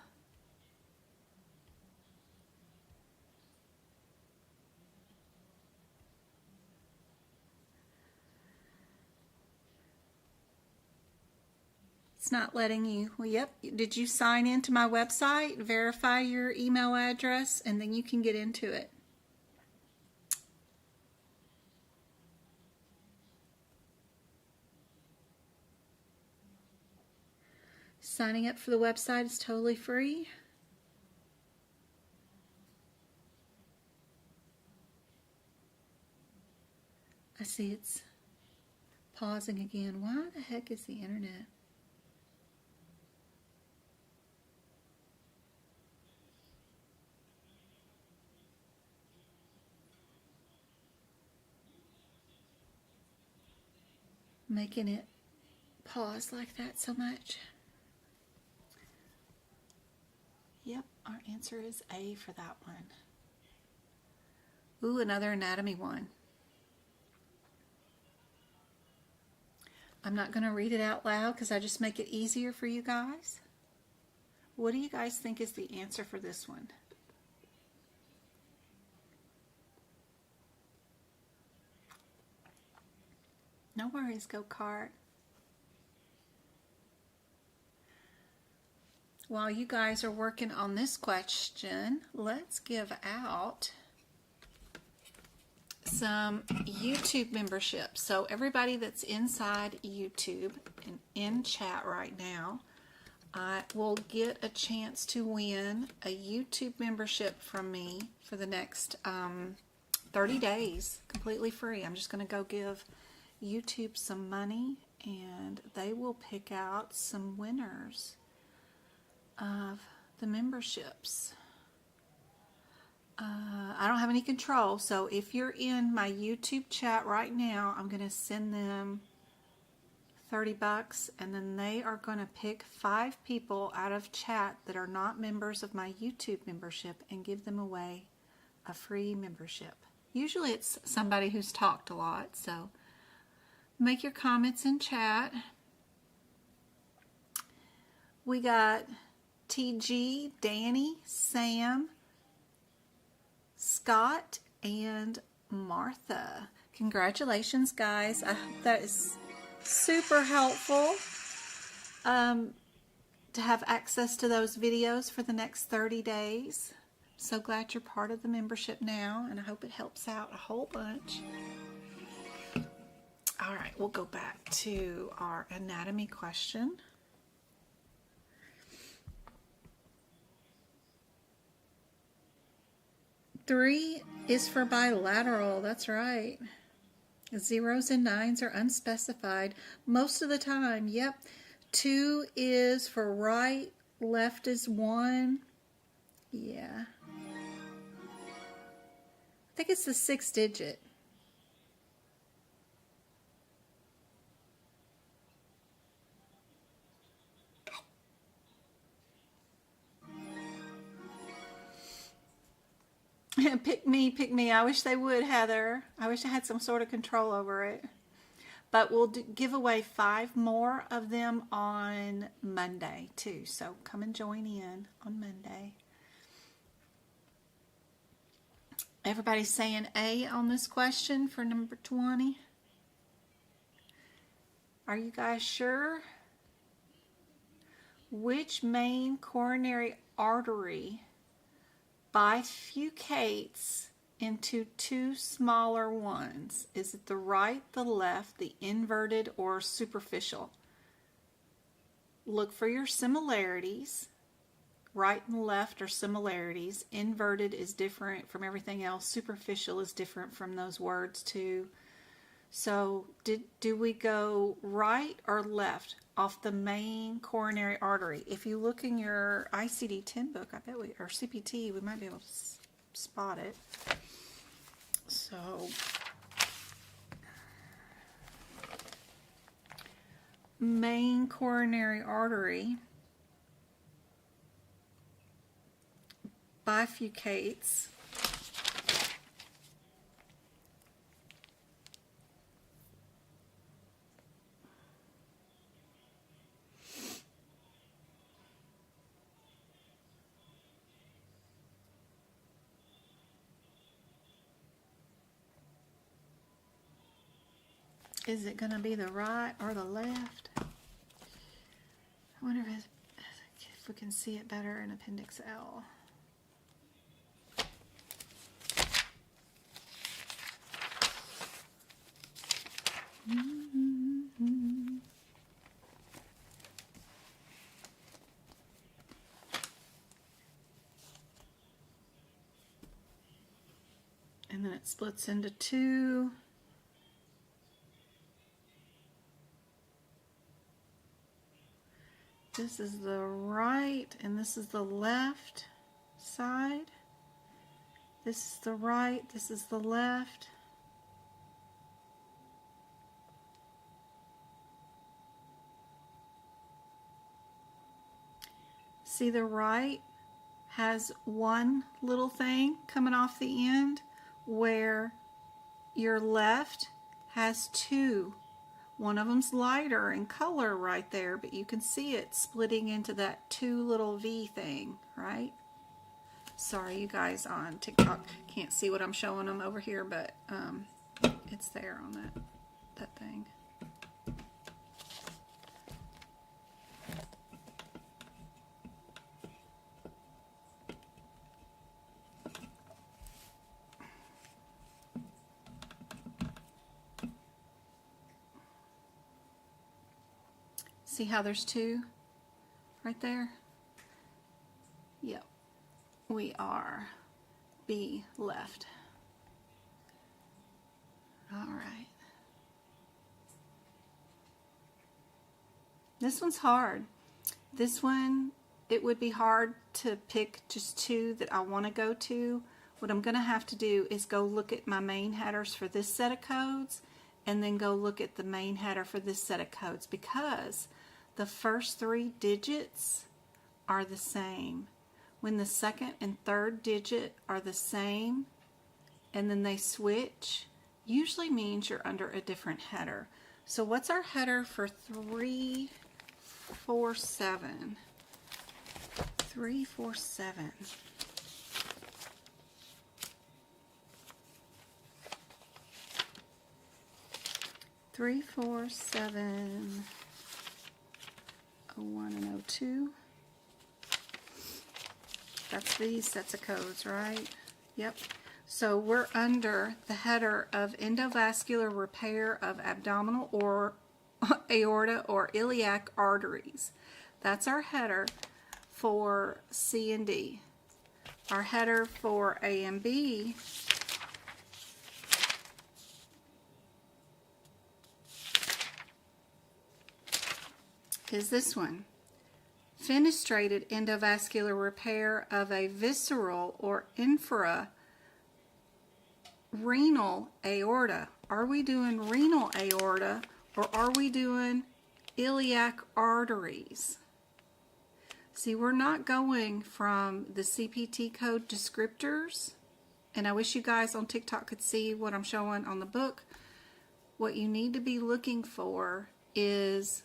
It's not letting you. Well, yep. Did you sign into my website, verify your email address, and then you can get into it? Signing up for the website is totally free. I see it's pausing again. Why the heck is the internet? Making it pause like that so much. Yep, our answer is A for that one. Ooh, another anatomy one. I'm not going to read it out loud because I just make it easier for you guys. What do you guys think is the answer for this one? No worries, go-kart. While you guys are working on this question, let's give out some YouTube memberships. So everybody that's inside YouTube and in chat right now, I will get a chance to win a YouTube membership from me for the next 30 days, completely free. I'm just going to go give YouTube some money and they will pick out some winners of the memberships. I don't have any control, so if you're in my YouTube chat right now, I'm going to send them $30 and then they are going to pick 5 people out of chat that are not members of my YouTube membership and give them away a free membership. Usually it's somebody who's talked a lot, so make your comments in chat. We got TG, Danny, Sam, Scott, and Martha. Congratulations, guys. I hope that is super helpful to have access to those videos for the next 30 days. So glad you're part of the membership now, and I hope it helps out a whole bunch. All right, we'll go back to our anatomy question. Three is for bilateral, that's right. 0s and 9s are unspecified most of the time. Yep. 2 is for right, left is 1. Yeah. I think it's the 6th digit. Pick me, pick me. I wish they would, Heather. I wish I had some sort of control over it. But we'll give away 5 more of them on Monday, too. So come and join in on Monday. Everybody's saying A on this question for number 20. Are you guys sure? Which main coronary artery bifurcates into 2 smaller ones? Is it the right, the left, the inverted, or superficial? Look for your similarities. Right and left are similarities. Inverted is different from everything else. Superficial is different from those words too. So do we go right or left off the main coronary artery? If you look in your ICD-10 book, I bet or CPT, we might be able to spot it. So main coronary artery bifurcates Is it going to be the right or the left? I wonder if we can see it better in Appendix L. And then it splits into two. This is the right and this is the left side. This is the right, this is the left. See, the right has one little thing coming off the end, where your left has two. One of them's lighter in color right there, but you can see it splitting into that two little V thing, right? Sorry, you guys on TikTok can't see what I'm showing them over here, but it's there on that thing. See how there's two right there? Yep. We are B left. All right. This one's hard. This one, it would be hard to pick just two that I want to go to. What I'm going to have to do is go look at my main headers for this set of codes and then go look at the main header for this set of codes, because the first three digits are the same. When the second and third digit are the same and then they switch, usually means you're under a different header. So what's our header for 347? 347. Three, 4, 7, 01 and 02. That's these sets of codes, right? Yep. So we're under the header of endovascular repair of abdominal or aorta or iliac arteries. That's our header for C and D. Our header for A and B is this one. Fenestrated endovascular repair of a visceral or infrarenal aorta. Are we doing renal aorta or are we doing iliac arteries? See, we're not going from the CPT code descriptors, and I wish you guys on TikTok could see what I'm showing on the book. What you need to be looking for is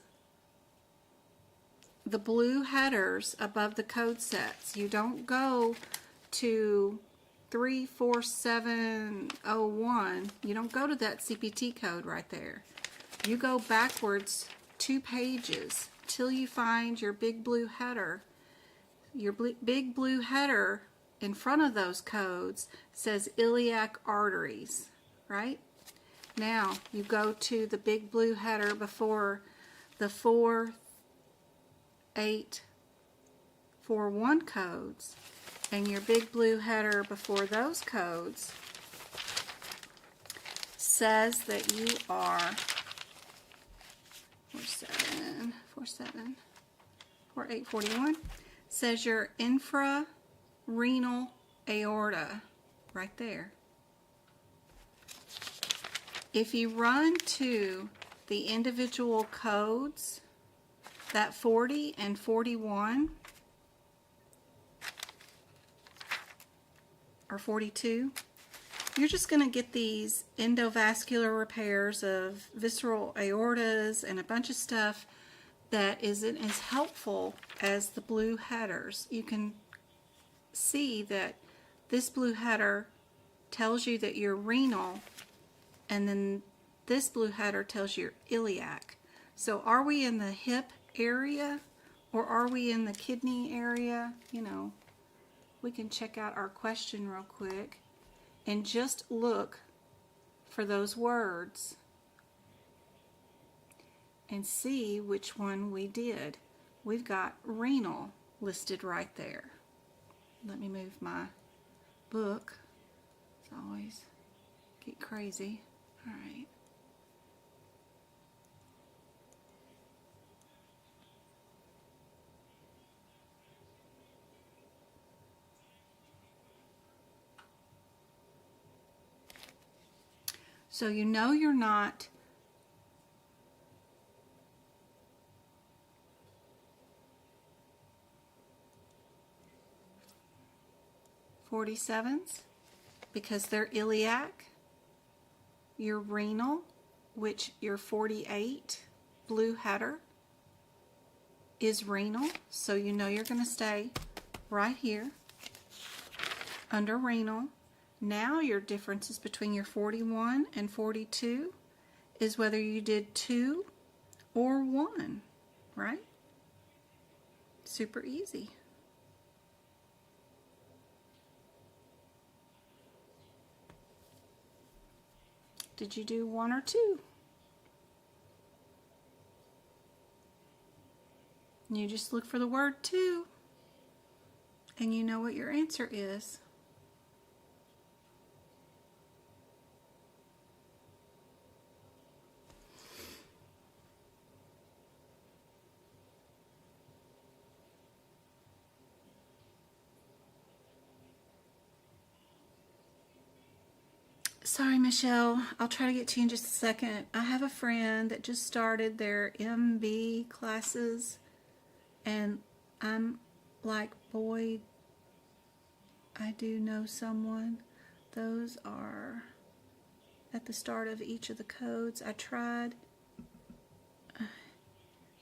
the blue headers above the code sets. You don't go to 34701. You don't go to that CPT code right there. You go backwards 2 pages till you find your big blue header. Your big blue header in front of those codes says iliac arteries, right? Now you go to the big blue header before the 4841 codes, and your big blue header before those codes says that you are 4841, says your infrarenal aorta right there. If you run to the individual codes, that 40 and 41 or 42, you're just going to get these endovascular repairs of visceral aortas and a bunch of stuff that isn't as helpful as the blue headers. You can see that this blue header tells you that you're renal, and then this blue header tells you you're iliac. So are we in the hip area or are we in the kidney area? You know, we can check out our question real quick and just look for those words and see which one we did. We've got renal listed right there. Let me move my book. It's always get crazy. All right. So you know you're not .47s because they're iliac. Your renal, which your 48 blue header is renal, so you know you're going to stay right here under renal. Now your differences between your 41 and 42 is whether you did 2 or 1, right? Super easy. Did you do 1 or 2? You just look for the word 2 and you know what your answer is. Sorry, Michelle. I'll try to get to you in just a second. I have a friend that just started their MB classes, and I'm like, boy, I do know someone. Those are at the start of each of the codes. I tried.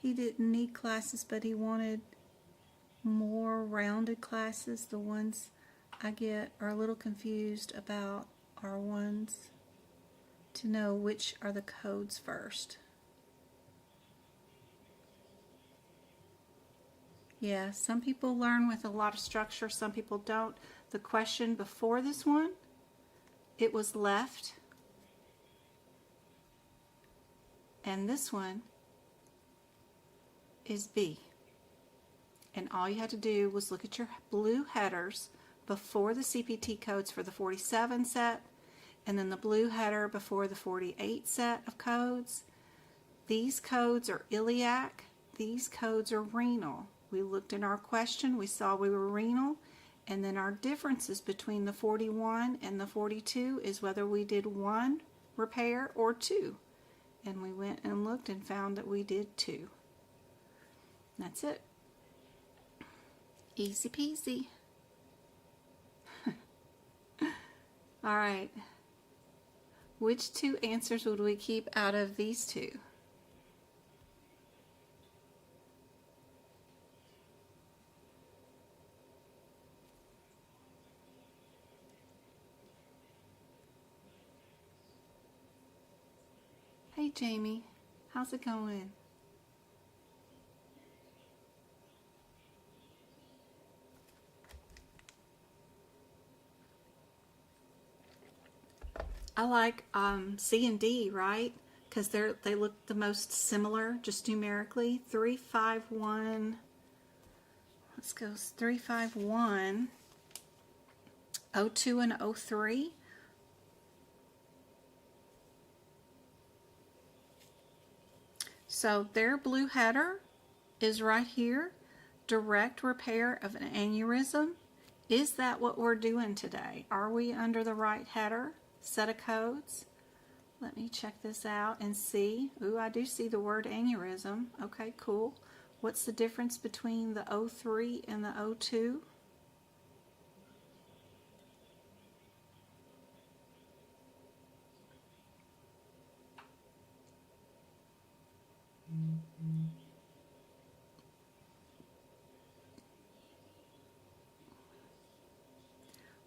He didn't need classes, but he wanted more rounded classes. The ones I get are a little confused about are ones to know which are the codes first. Yeah, some people learn with a lot of structure, some people don't. The question before this one, it was left, and this one is B. And all you had to do was look at your blue headers before the CPT codes for the 47 set, and then the blue header before the 48 set of codes. These codes are iliac, these codes are renal. We looked in our question, we saw we were renal, and then our differences between the 41 and the 42 is whether we did 1 repair or 2. And we went and looked and found that we did 2. That's it. Easy peasy. All right. Which 2 answers would we keep out of these 2? Hey Jamie, how's it going? I like C and D, right? Because they look the most similar, just numerically. 351. Let's go 351. 02 and 03. So their blue header is right here, direct repair of an aneurysm. Is that what we're doing today? Are we under the right header, set of codes? Let me check this out and see. Ooh, I do see the word aneurysm. Okay, cool. What's the difference between the O3 and the O2?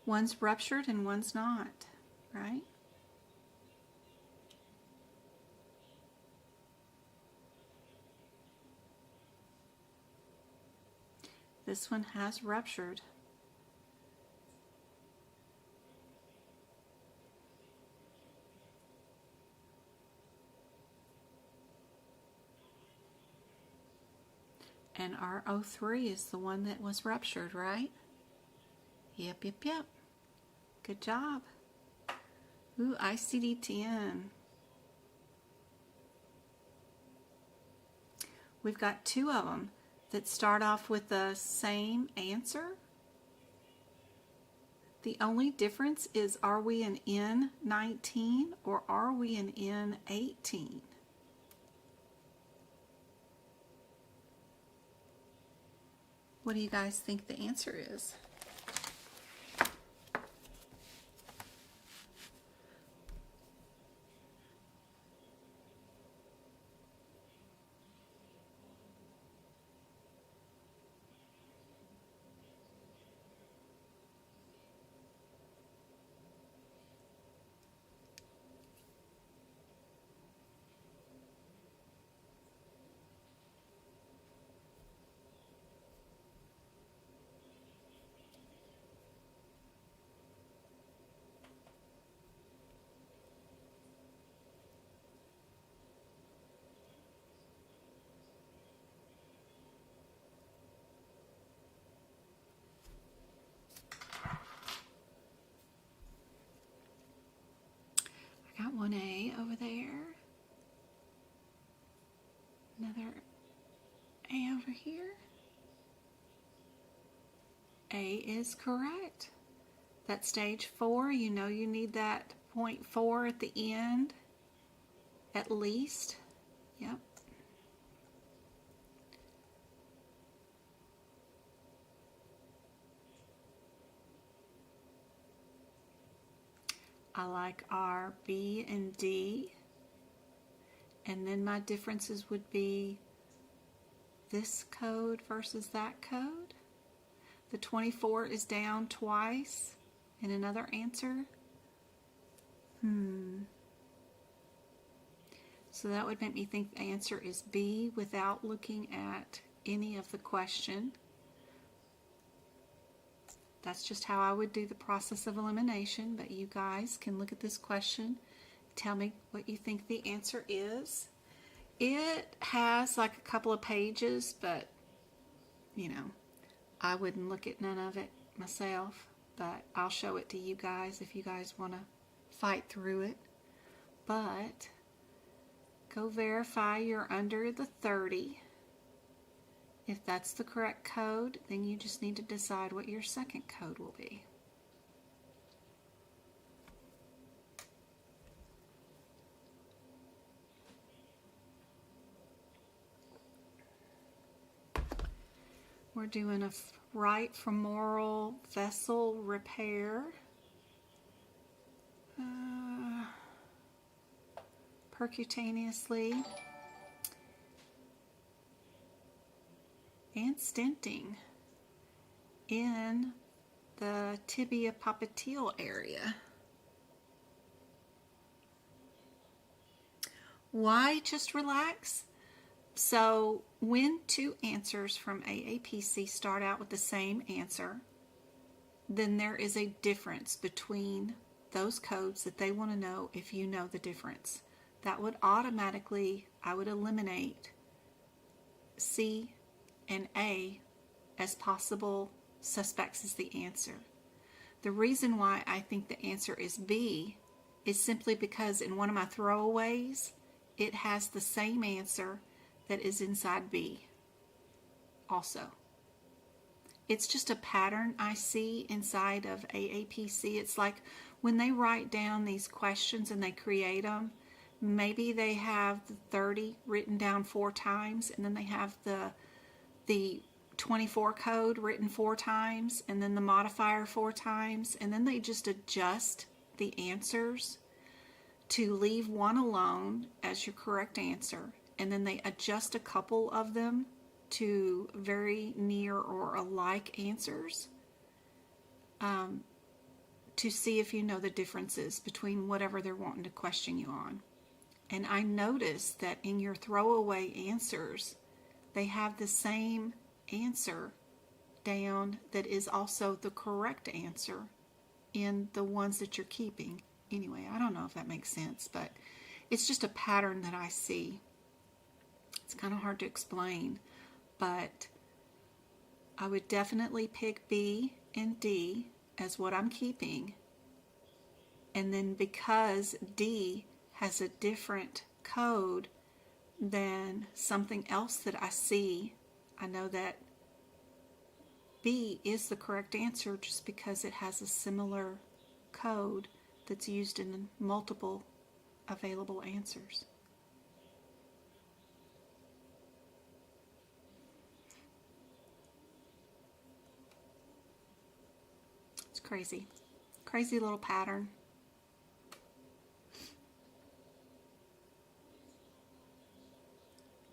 One's ruptured and one's not, right? This one has ruptured. And our O3 is the one that was ruptured, right? Yep. Good job. Ooh, ICD-10. We've got two of them that start off with the same answer. The only difference is, are we in N19 or are we in N18? What do you guys think the answer is? I got one A over there. Another A over here. A is correct. That's stage 4. You know you need that 0.4 at the end, at least. Yep. I like R, B, and D. And then my differences would be this code versus that code. The 24 is down twice in another answer. So that would make me think the answer is B without looking at any of the question. That's just how I would do the process of elimination, but you guys can look at this question, tell me what you think the answer is. It has like a couple of pages, but you know, I wouldn't look at none of it myself, but I'll show it to you guys if you guys want to fight through it. But go verify you're under the 30. If that's the correct code, then you just need to decide what your second code will be. We're doing a right femoral vessel repair. Percutaneously. And stenting in the tibia popliteal area. Why just relax? So when two answers from AAPC start out with the same answer, then there is a difference between those codes that they want to know if you know the difference. That would automatically, I would eliminate C and A as possible suspects as the answer. The reason why I think the answer is B is simply because in one of my throwaways, it has the same answer that is inside B also. It's just a pattern I see inside of AAPC. It's like when they write down these questions and they create them, maybe they have the 30 written down 4 times, and then they have the 24 code written 4 times, and then the modifier 4 times, and then they just adjust the answers to leave one alone as your correct answer, and then they adjust a couple of them to very near or alike answers to see if you know the differences between whatever they're wanting to question you on. And I noticed that in your throwaway answers, they have the same answer down that is also the correct answer in the ones that you're keeping. Anyway, I don't know if that makes sense, but it's just a pattern that I see. It's kind of hard to explain, but I would definitely pick B and D as what I'm keeping. And then because D has a different code than something else that I see, I know that B is the correct answer just because it has a similar code that's used in multiple available answers. It's crazy. Crazy little pattern.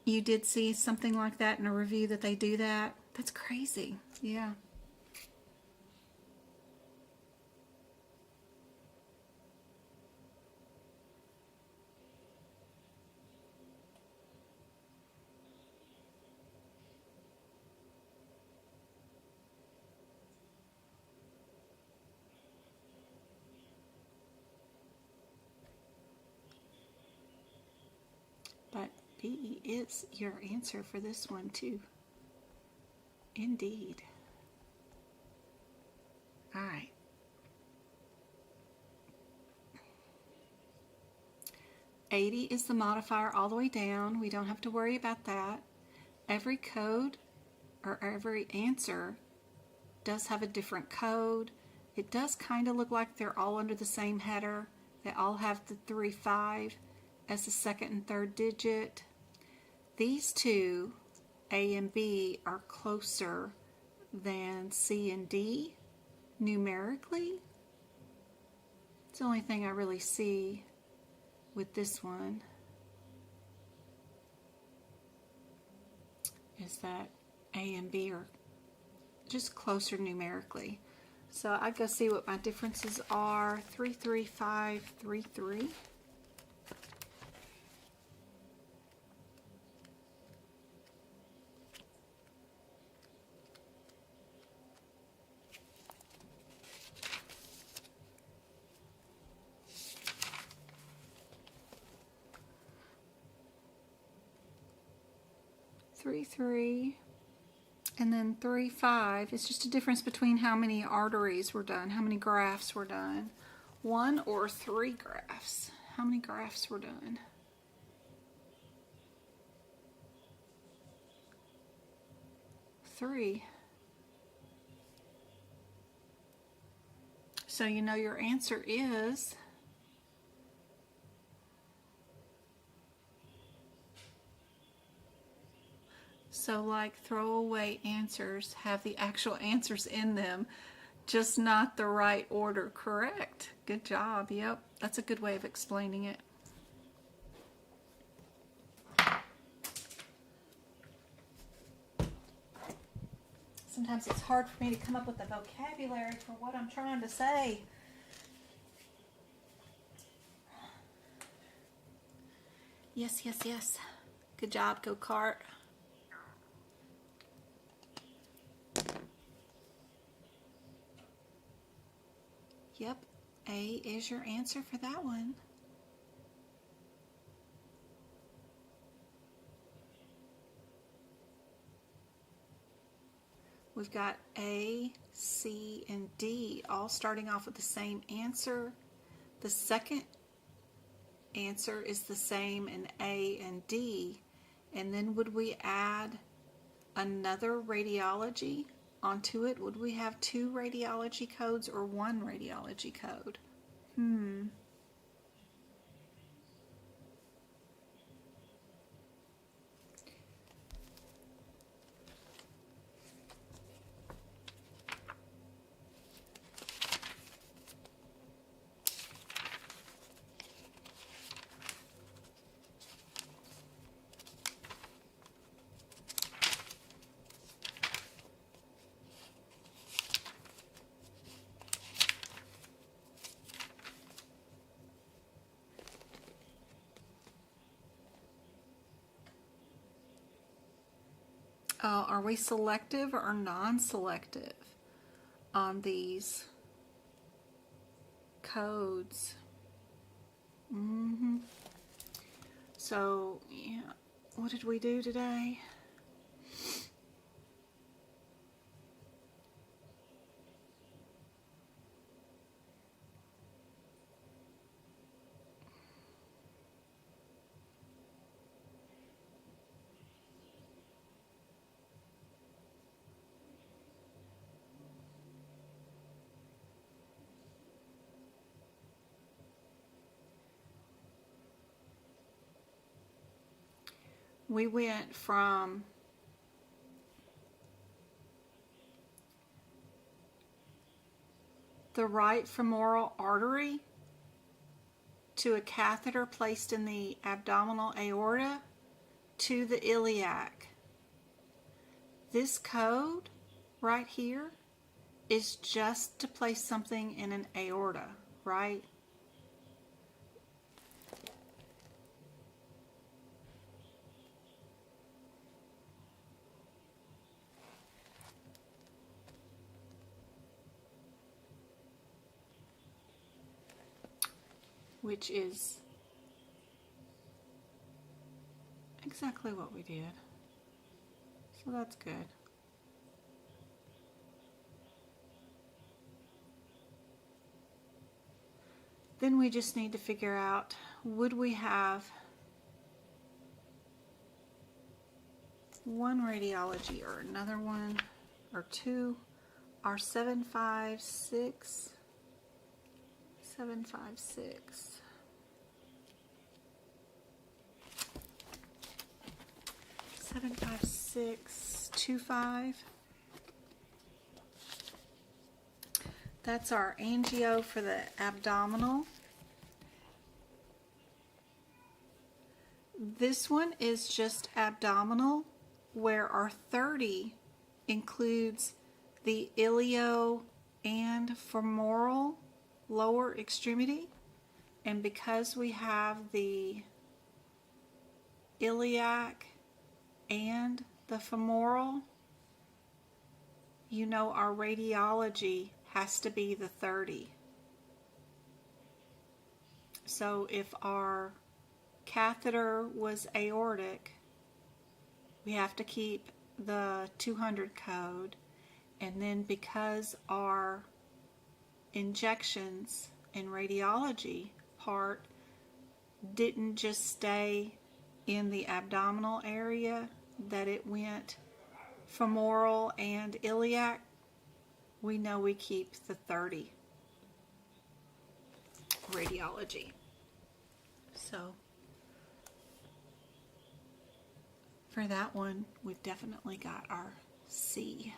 You did see something like that in a review that they do that? That's crazy. Yeah. But B is your answer for this one too. Indeed. All right. $80 is the modifier all the way down. We don't have to worry about that. Every code or every answer does have a different code. It does kind of look like they're all under the same header. They all have the 3-5 as the second and third digit. These two, A and B, are closer than C and D numerically. It's the only thing I really see with this one is that A and B are just closer numerically. So I go see what my differences are. 3, 3, 5, 3, 3. Three, 3, and then 3, 5. It's just a difference between how many arteries were done, how many grafts were done. 1 or 3 grafts. How many grafts were done? 3. So you know your answer is like throwaway answers have the actual answers in them, just not the right order. Correct. Good job. Yep, that's a good way of explaining it. Sometimes it's hard for me to come up with the vocabulary for what I'm trying to say. Yes, yes, yes. Good job, go-kart. Yep, A is your answer for that one. We've got A, C, and D all starting off with the same answer. The second answer is the same in A and D, And then would we add another radiology onto it? Would we have 2 radiology codes or 1 radiology code? Are we selective or non-selective on these codes? So, yeah, what did we do today? We went from the right femoral artery to a catheter placed in the abdominal aorta to the iliac. This code right here is just to place something in an aorta, right? Which is exactly what we did. So that's good. Then we just need to figure out, would we have 1 radiology or another one or 2? Our 756. 75625. That's our angio for the abdominal. This one is just abdominal, where our 30 includes the ilio and femoral lower extremity. And because we have the iliac and the femoral, you know our radiology has to be the 30. So if our catheter was aortic, we have to keep the 200 code. And then because our injections and radiology part didn't just stay in the abdominal area, that it went femoral and iliac, we know we keep the 30 radiology. So for that one, we've definitely got our C.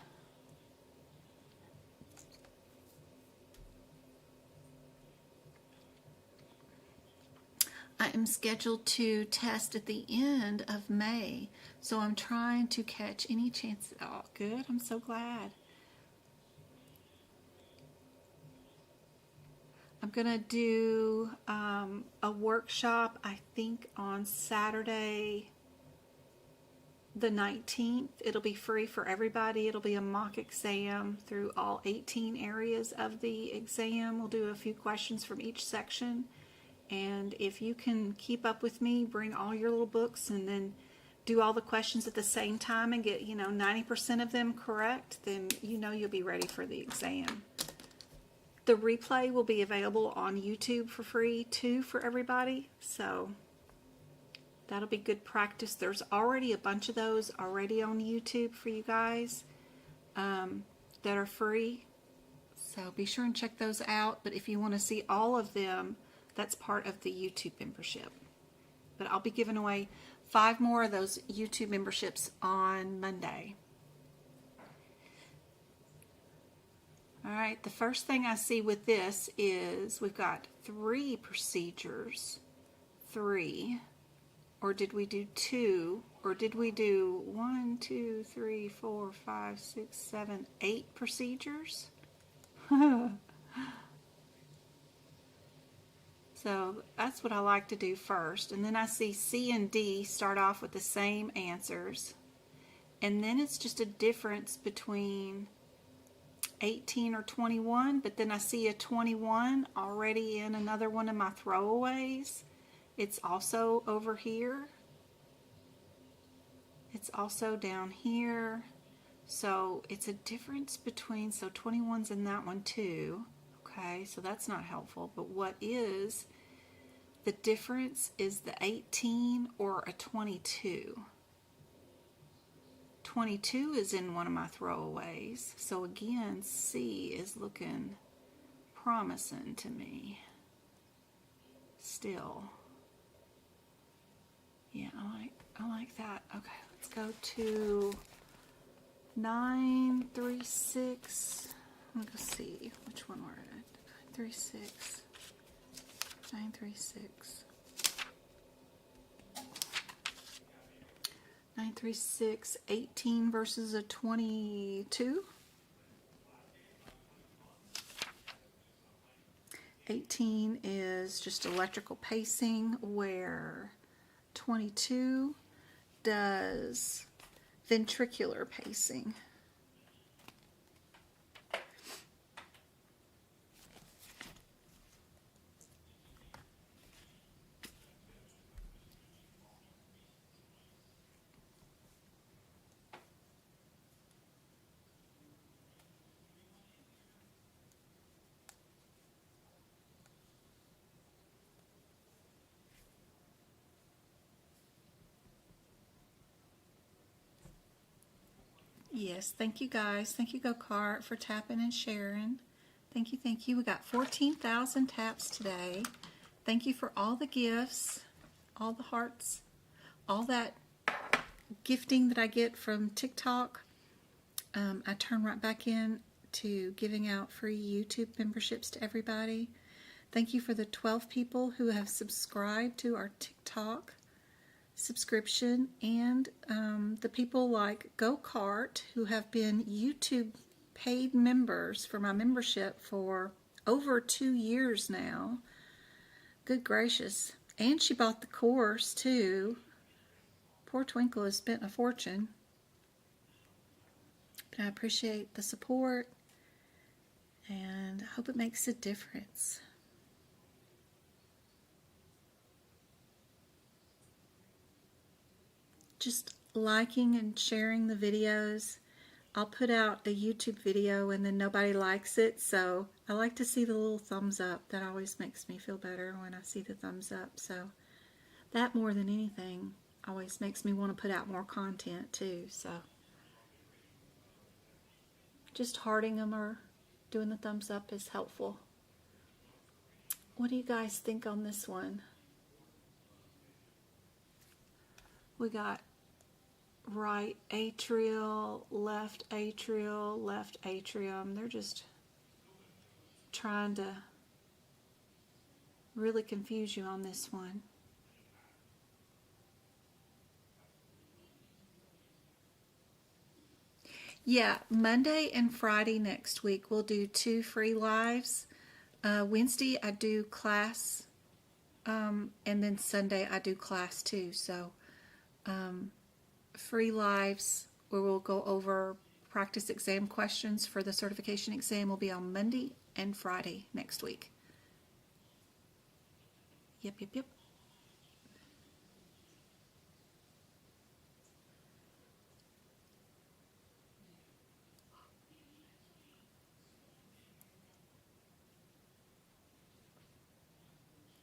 I am scheduled to test at the end of May, so I'm trying to catch any chance. Oh, good. I'm so glad. I'm going to do a workshop, I think, on Saturday the 19th. It'll be free for everybody. It'll be a mock exam through all 18 areas of the exam. We'll do a few questions from each section. And if you can keep up with me, bring all your little books and then do all the questions at the same time and get, 90% of them correct, then you'll be ready for the exam. The replay will be available on YouTube for free too for everybody. So that'll be good practice. There's already a bunch of those already on YouTube for you guys that are free. So be sure and check those out. But if you want to see all of them, that's part of the YouTube membership. But I'll be giving away 5 more of those YouTube memberships on Monday. All right, the first thing I see with this is we've got 3 procedures. 3. Or did we do 2? Or did we do 1, 2, 3, 4, 5, 6, 7, 8 procedures? So that's what I like to do first. And then I see C and D start off with the same answers. And then it's just a difference between 18 or 21, but then I see a 21 already in another one of my throwaways. It's also over here. It's also down here. So it's a difference between, so 21's in that one too. Okay, so that's not helpful. But what is the difference is the 18 or a 22. 22 is in one of my throwaways. So again, C is looking promising to me. Still. Yeah, I like that. Okay, let's go to 936. Let's see which one we're at. 936. 936. 936, 18 versus a 22. 18 is just electrical pacing, where 22 does ventricular pacing. Yes, thank you guys. Thank you, Go-Kart, for tapping and sharing. Thank you, thank you. We got 14,000 taps today. Thank you for all the gifts, all the hearts, all that gifting that I get from TikTok. I turn right back in to giving out free YouTube memberships to everybody. Thank you for the 12 people who have subscribed to our TikTok subscription, and the people like Go-Kart who have been YouTube paid members for my membership for over 2 years now. Good gracious. And she bought the course too. Poor Twinkle has spent a fortune. But I appreciate the support and I hope it makes a difference. Just liking and sharing the videos. I'll put out a YouTube video and then nobody likes it, so I like to see the little thumbs up. That always makes me feel better when I see the thumbs up. So that, more than anything, always makes me want to put out more content too. So just hearting them or doing the thumbs up is helpful. What do you guys think on this one? We got right atrial, left atrial, left atrium. They're just trying to really confuse you on this one. Yeah, Monday and Friday next week we'll do 2 free lives. Wednesday I do class, and then Sunday I do class too. So free lives where we'll go over practice exam questions for the certification exam will be on Monday and Friday next week. Yep.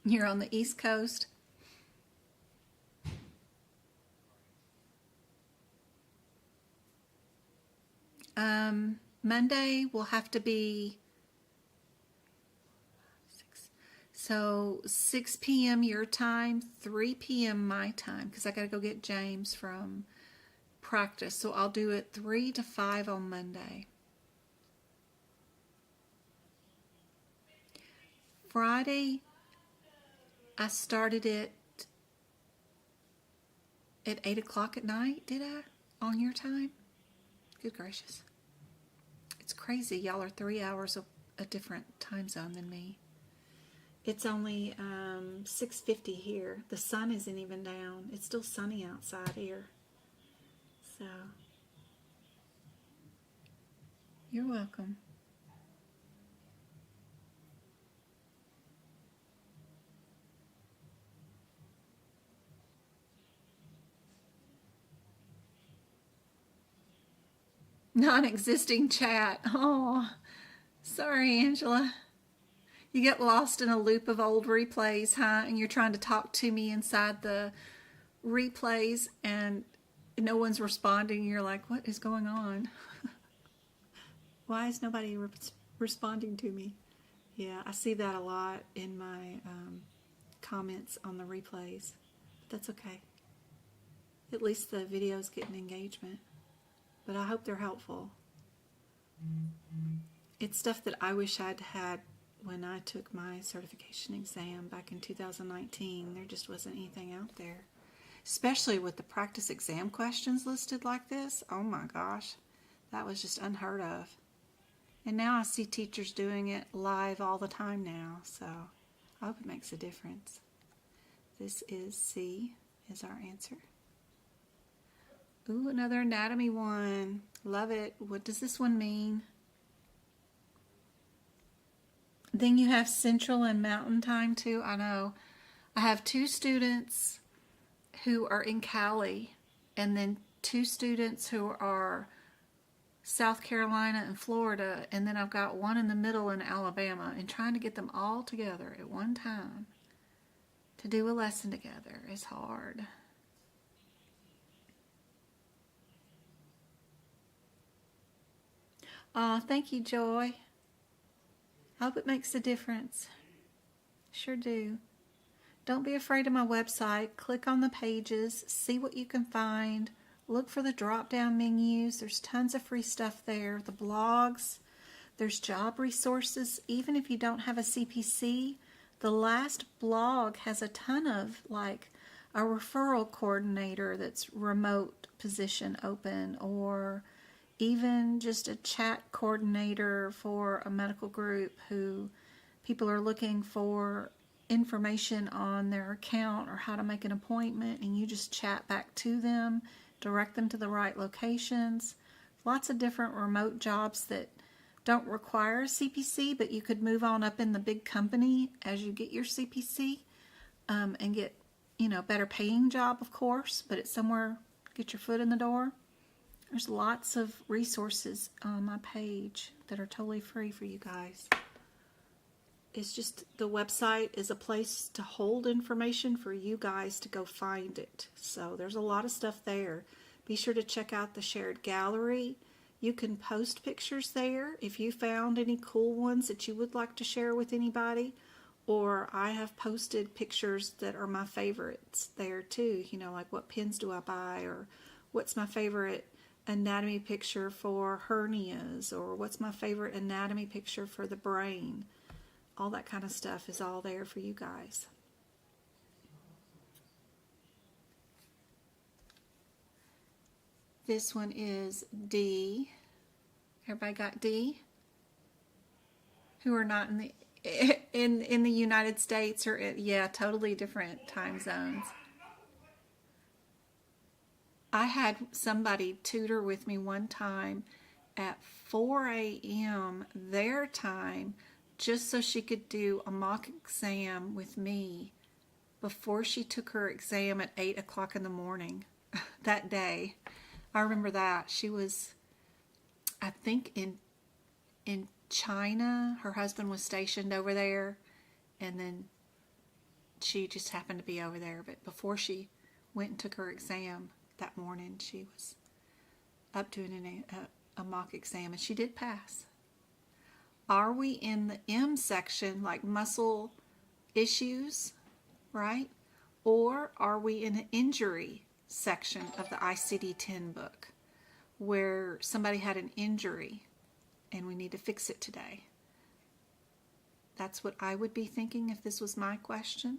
You're on the East Coast. Monday will have to be 6 p.m. your time, 3 p.m. my time, because I got to go get James from practice. So I'll do it 3 to 5 on Monday. Friday, I started it at 8 o'clock at night, did I? On your time? Good gracious. It's crazy. Y'all are 3 hours of a different time zone than me. It's only 6:50 here. The sun isn't even down. It's still sunny outside here. So, you're welcome. Non-existing chat. Oh, sorry, Angela. You get lost in a loop of old replays, huh? And you're trying to talk to me inside the replays and no one's responding. You're like, what is going on? Why is nobody responding to me? Yeah, I see that a lot in my comments on the replays. But that's okay. At least the video's getting engagement. But I hope they're helpful. It's stuff that I wish I'd had when I took my certification exam back in 2019. There just wasn't anything out there. Especially with the practice exam questions listed like this. Oh my gosh. That was just unheard of. And now I see teachers doing it live all the time now. So I hope it makes a difference. This is C is our answer. Ooh, another anatomy one. Love it. What does this one mean? Then you have Central and Mountain Time too. I know. I have 2 students who are in Cali and then 2 students who are South Carolina and Florida, and then I've got one in the middle in Alabama, and trying to get them all together at one time to do a lesson together is hard. Thank you, Joy. I hope it makes a difference. Sure do. Don't be afraid of my website. Click on the pages, see what you can find. Look for the drop-down menus. There's tons of free stuff there. The blogs. There's job resources. Even if you don't have a CPC, the last blog has a ton of, like, a referral coordinator that's remote position open, or even just a chat coordinator for a medical group who people are looking for information on their account or how to make an appointment, and you just chat back to them, direct them to the right locations. Lots of different remote jobs that don't require a CPC, but you could move on up in the big company as you get your CPC and get, better paying job, of course, but it's somewhere, get your foot in the door. There's lots of resources on my page that are totally free for you guys. It's just the website is a place to hold information for you guys to go find it. So there's a lot of stuff there. Be sure to check out the shared gallery. You can post pictures there if you found any cool ones that you would like to share with anybody. Or I have posted pictures that are my favorites there too. Like what pens do I buy, or what's my favorite anatomy picture for hernias, or what's my favorite anatomy picture for the brain. All that kind of stuff is all there for you guys. This one is D. Everybody got D? Who are not in the United States, or totally different time zones. I had somebody tutor with me one time at 4 a.m. their time, just so she could do a mock exam with me before she took her exam at 8 o'clock in the morning that day. I remember that. She was, I think, in China. Her husband was stationed over there, and then she just happened to be over there. But before she went and took her exam that morning, she was up doing a mock exam, and she did pass. Are we in the M section, like muscle issues, right? Or are we in an injury section of the ICD-10 book where somebody had an injury and we need to fix it today? That's what I would be thinking if this was my question.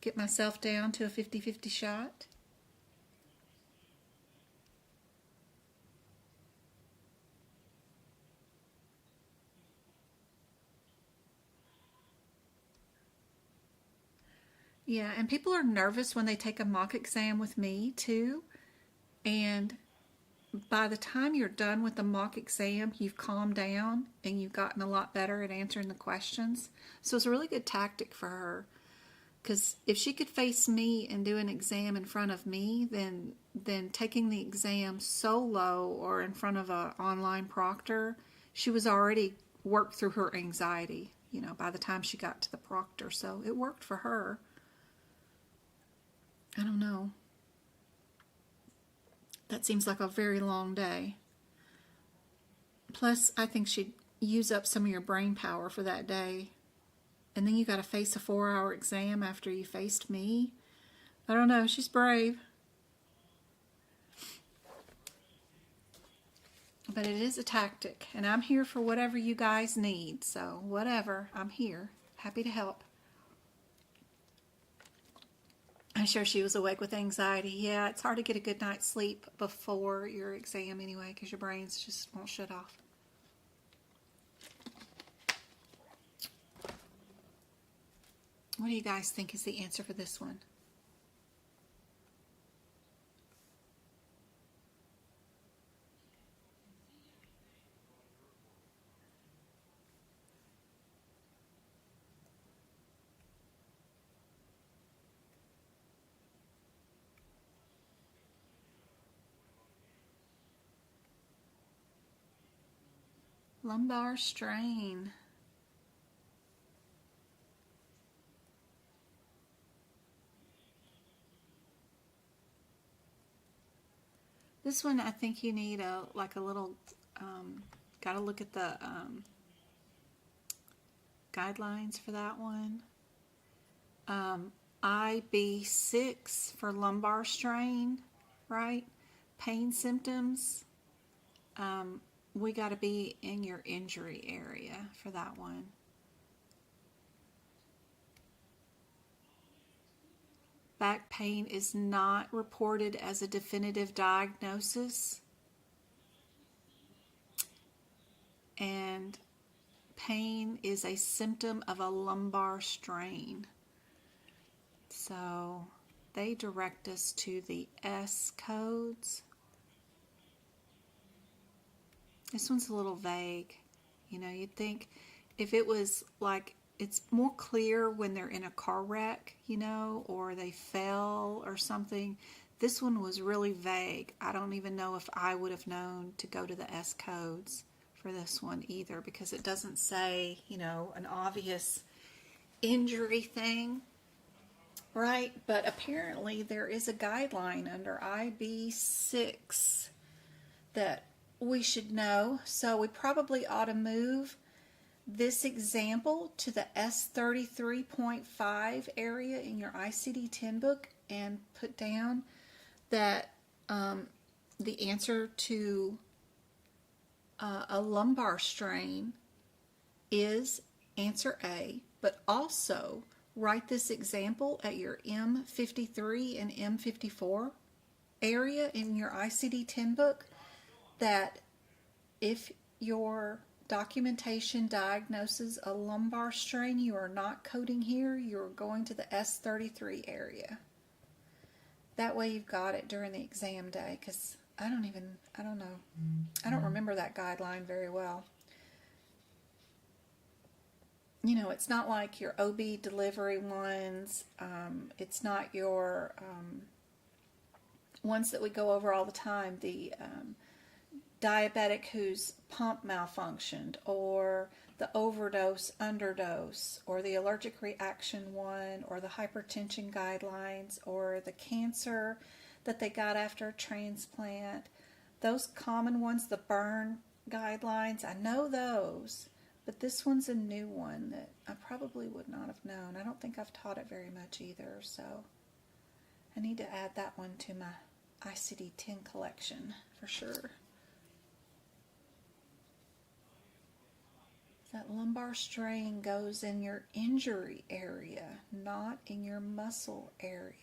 Get myself down to a 50-50 shot. Yeah, and people are nervous when they take a mock exam with me too. And by the time you're done with the mock exam, you've calmed down and you've gotten a lot better at answering the questions. So it's a really good tactic for her. Because if she could face me and do an exam in front of me, then taking the exam solo or in front of an online proctor, she was already worked through her anxiety, by the time she got to the proctor. So it worked for her. I don't know. That seems like a very long day. Plus, I think she'd use up some of your brain power for that day. And then you got to face a 4-hour exam after you faced me. I don't know. She's brave. But it is a tactic. And I'm here for whatever you guys need. So whatever, I'm here. Happy to help. I'm sure she was awake with anxiety. Yeah, it's hard to get a good night's sleep before your exam anyway, because your brains just won't shut off. What do you guys think is the answer for this one? Lumbar strain. This one, I think you need a little, got to look at the guidelines for that one. IB6 for lumbar strain, right? Pain symptoms. We got to be in your injury area for that one. Back pain is not reported as a definitive diagnosis. And pain is a symptom of a lumbar strain. So they direct us to the S codes. This one's a little vague. You'd think if it was like, it's more clear when they're in a car wreck, or they fell or something. This one was really vague. I don't even know if I would have known to go to the S codes for this one either, because it doesn't say, an obvious injury thing, right? But apparently there is a guideline under IB6 that we should know. So we probably ought to move this example to the S33.5 area in your ICD-10 book and put down that the answer to a lumbar strain is answer A, but also write this example at your M53 and M54 area in your ICD-10 book, that if your documentation diagnoses a lumbar strain, you are not coding here, you're going to the S33 area. That way you've got it during the exam day, because I don't know. I don't remember that guideline very well. It's not like your OB delivery ones. It's not your ones that we go over all the time, the diabetic whose pump malfunctioned, or the overdose, underdose, or the allergic reaction one, or the hypertension guidelines, or the cancer that they got after a transplant. Those common ones, the burn guidelines, I know those, but this one's a new one that I probably would not have known. I don't think I've taught it very much either, so I need to add that one to my ICD-10 collection for sure. That lumbar strain goes in your injury area, not in your muscle area.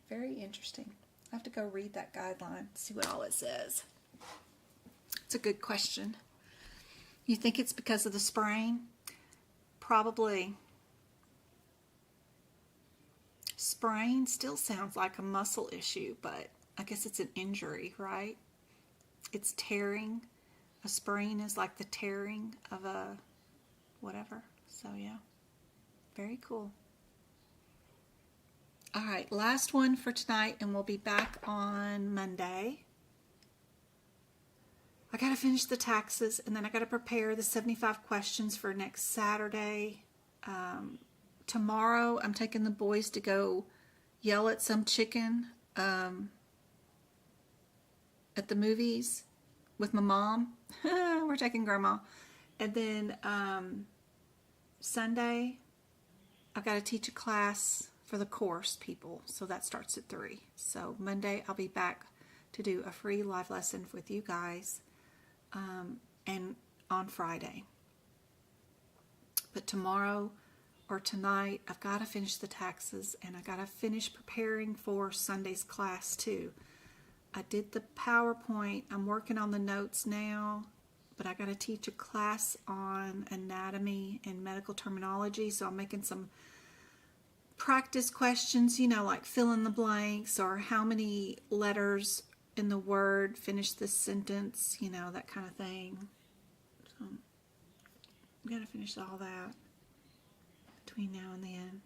Very interesting. I have to go read that guideline, see what all it says. It's a good question. You think it's because of the sprain? Probably. Sprain still sounds like a muscle issue, but I guess it's an injury, right? It's tearing. A sprain is like the tearing of a whatever. So yeah, very cool. All right, last one for tonight, and we'll be back on Monday. I got to finish the taxes, and then I got to prepare the 75 questions for next Saturday. Tomorrow, I'm taking the boys to go yell at some chicken at the movies with my mom. We're taking Grandma. And then Sunday, I've got to teach a class for the course people, so that starts at 3. So Monday, I'll be back to do a free live lesson with you guys, and on Friday. But tomorrow or tonight, I've got to finish the taxes, and I got to finish preparing for Sunday's class too. I did the PowerPoint. I'm working on the notes now, but I got to teach a class on anatomy and medical terminology, so I'm making some practice questions, like fill in the blanks, or how many letters in the word finish this sentence, that kind of thing. So we got to finish all that between now and then.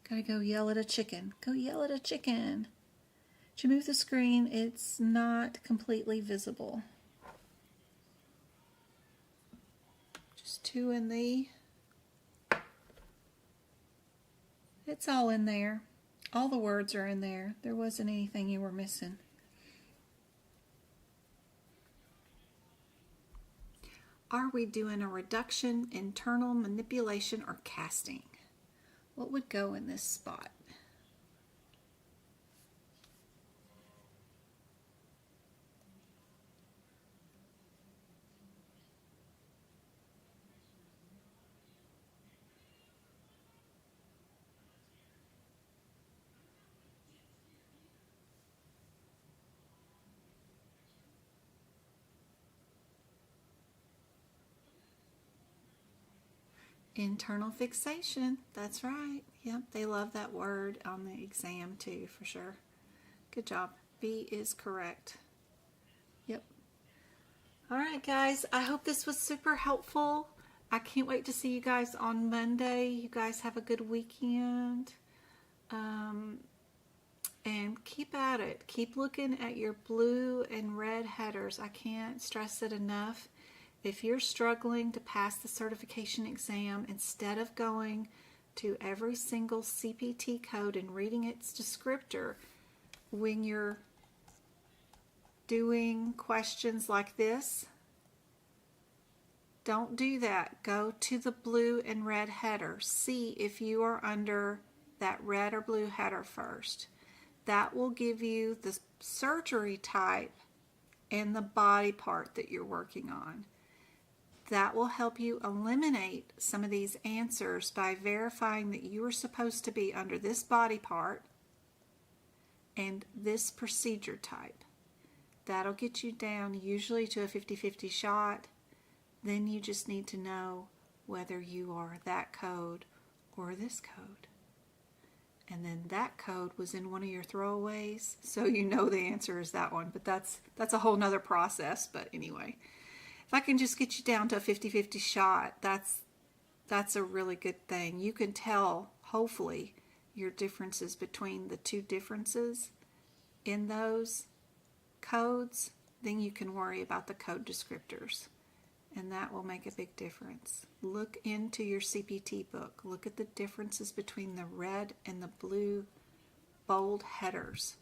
Got to go yell at a chicken. Go yell at a chicken. Did you move the screen? It's not completely visible. Just 2 in the... It's all in there. All the words are in there. There wasn't anything you were missing. Are we doing a reduction, internal manipulation, or casting? What would go in this spot? Internal fixation. That's right. Yep, they love that word on the exam too, for sure. Good job. B is correct. Yep. All right, guys. I hope this was super helpful. I can't wait to see you guys on Monday. You guys have a good weekend. And keep at it. Keep looking at your blue and red headers. I can't stress it enough. If you're struggling to pass the certification exam, instead of going to every single CPT code and reading its descriptor, when you're doing questions like this, don't do that. Go to the blue and red header. See if you are under that red or blue header first. That will give you the surgery type and the body part that you're working on. That will help you eliminate some of these answers by verifying that you are supposed to be under this body part and this procedure type. That'll get you down usually to a 50-50 shot. Then you just need to know whether you are that code or this code. And then that code was in one of your throwaways, so you know the answer is that one. But that's a whole nother process. But anyway, if I can just get you down to a 50-50 shot, that's a really good thing. You can tell, hopefully, your differences between the two differences in those codes. Then you can worry about the code descriptors, and that will make a big difference. Look into your CPT book. Look at the differences between the red and the blue bold headers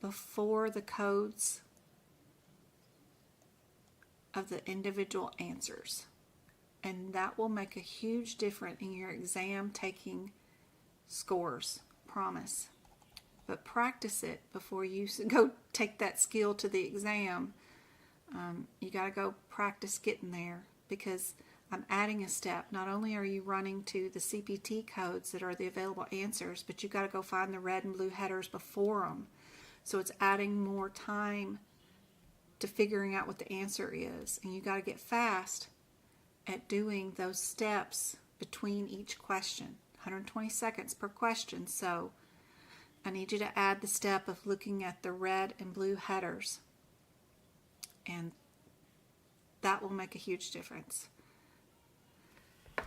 before the codes of the individual answers. And that will make a huge difference in your exam taking scores, promise. But practice it before you go take that skill to the exam. You got to go practice getting there, because I'm adding a step. Not only are you running to the CPT codes that are the available answers, but you got to go find the red and blue headers before them. So it's adding more time to figuring out what the answer is. And you got to get fast at doing those steps between each question. 120 seconds per question. So I need you to add the step of looking at the red and blue headers. And that will make a huge difference.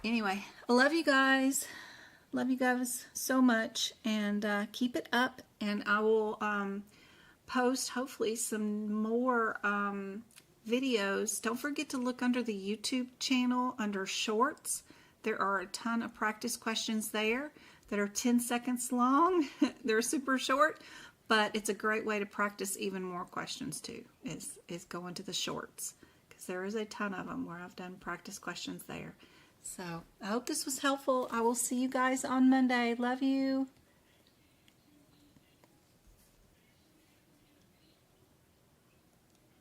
Anyway, I love you guys. Love you guys so much. And keep it up. And I will post hopefully some more videos. Don't forget to look under the YouTube channel under Shorts. There are a ton of practice questions there that are 10 seconds long. They're super short, but it's a great way to practice even more questions too, is going to the Shorts, because there is a ton of them where I've done practice questions there. So I hope this was helpful. I will see you guys on Monday. Love you.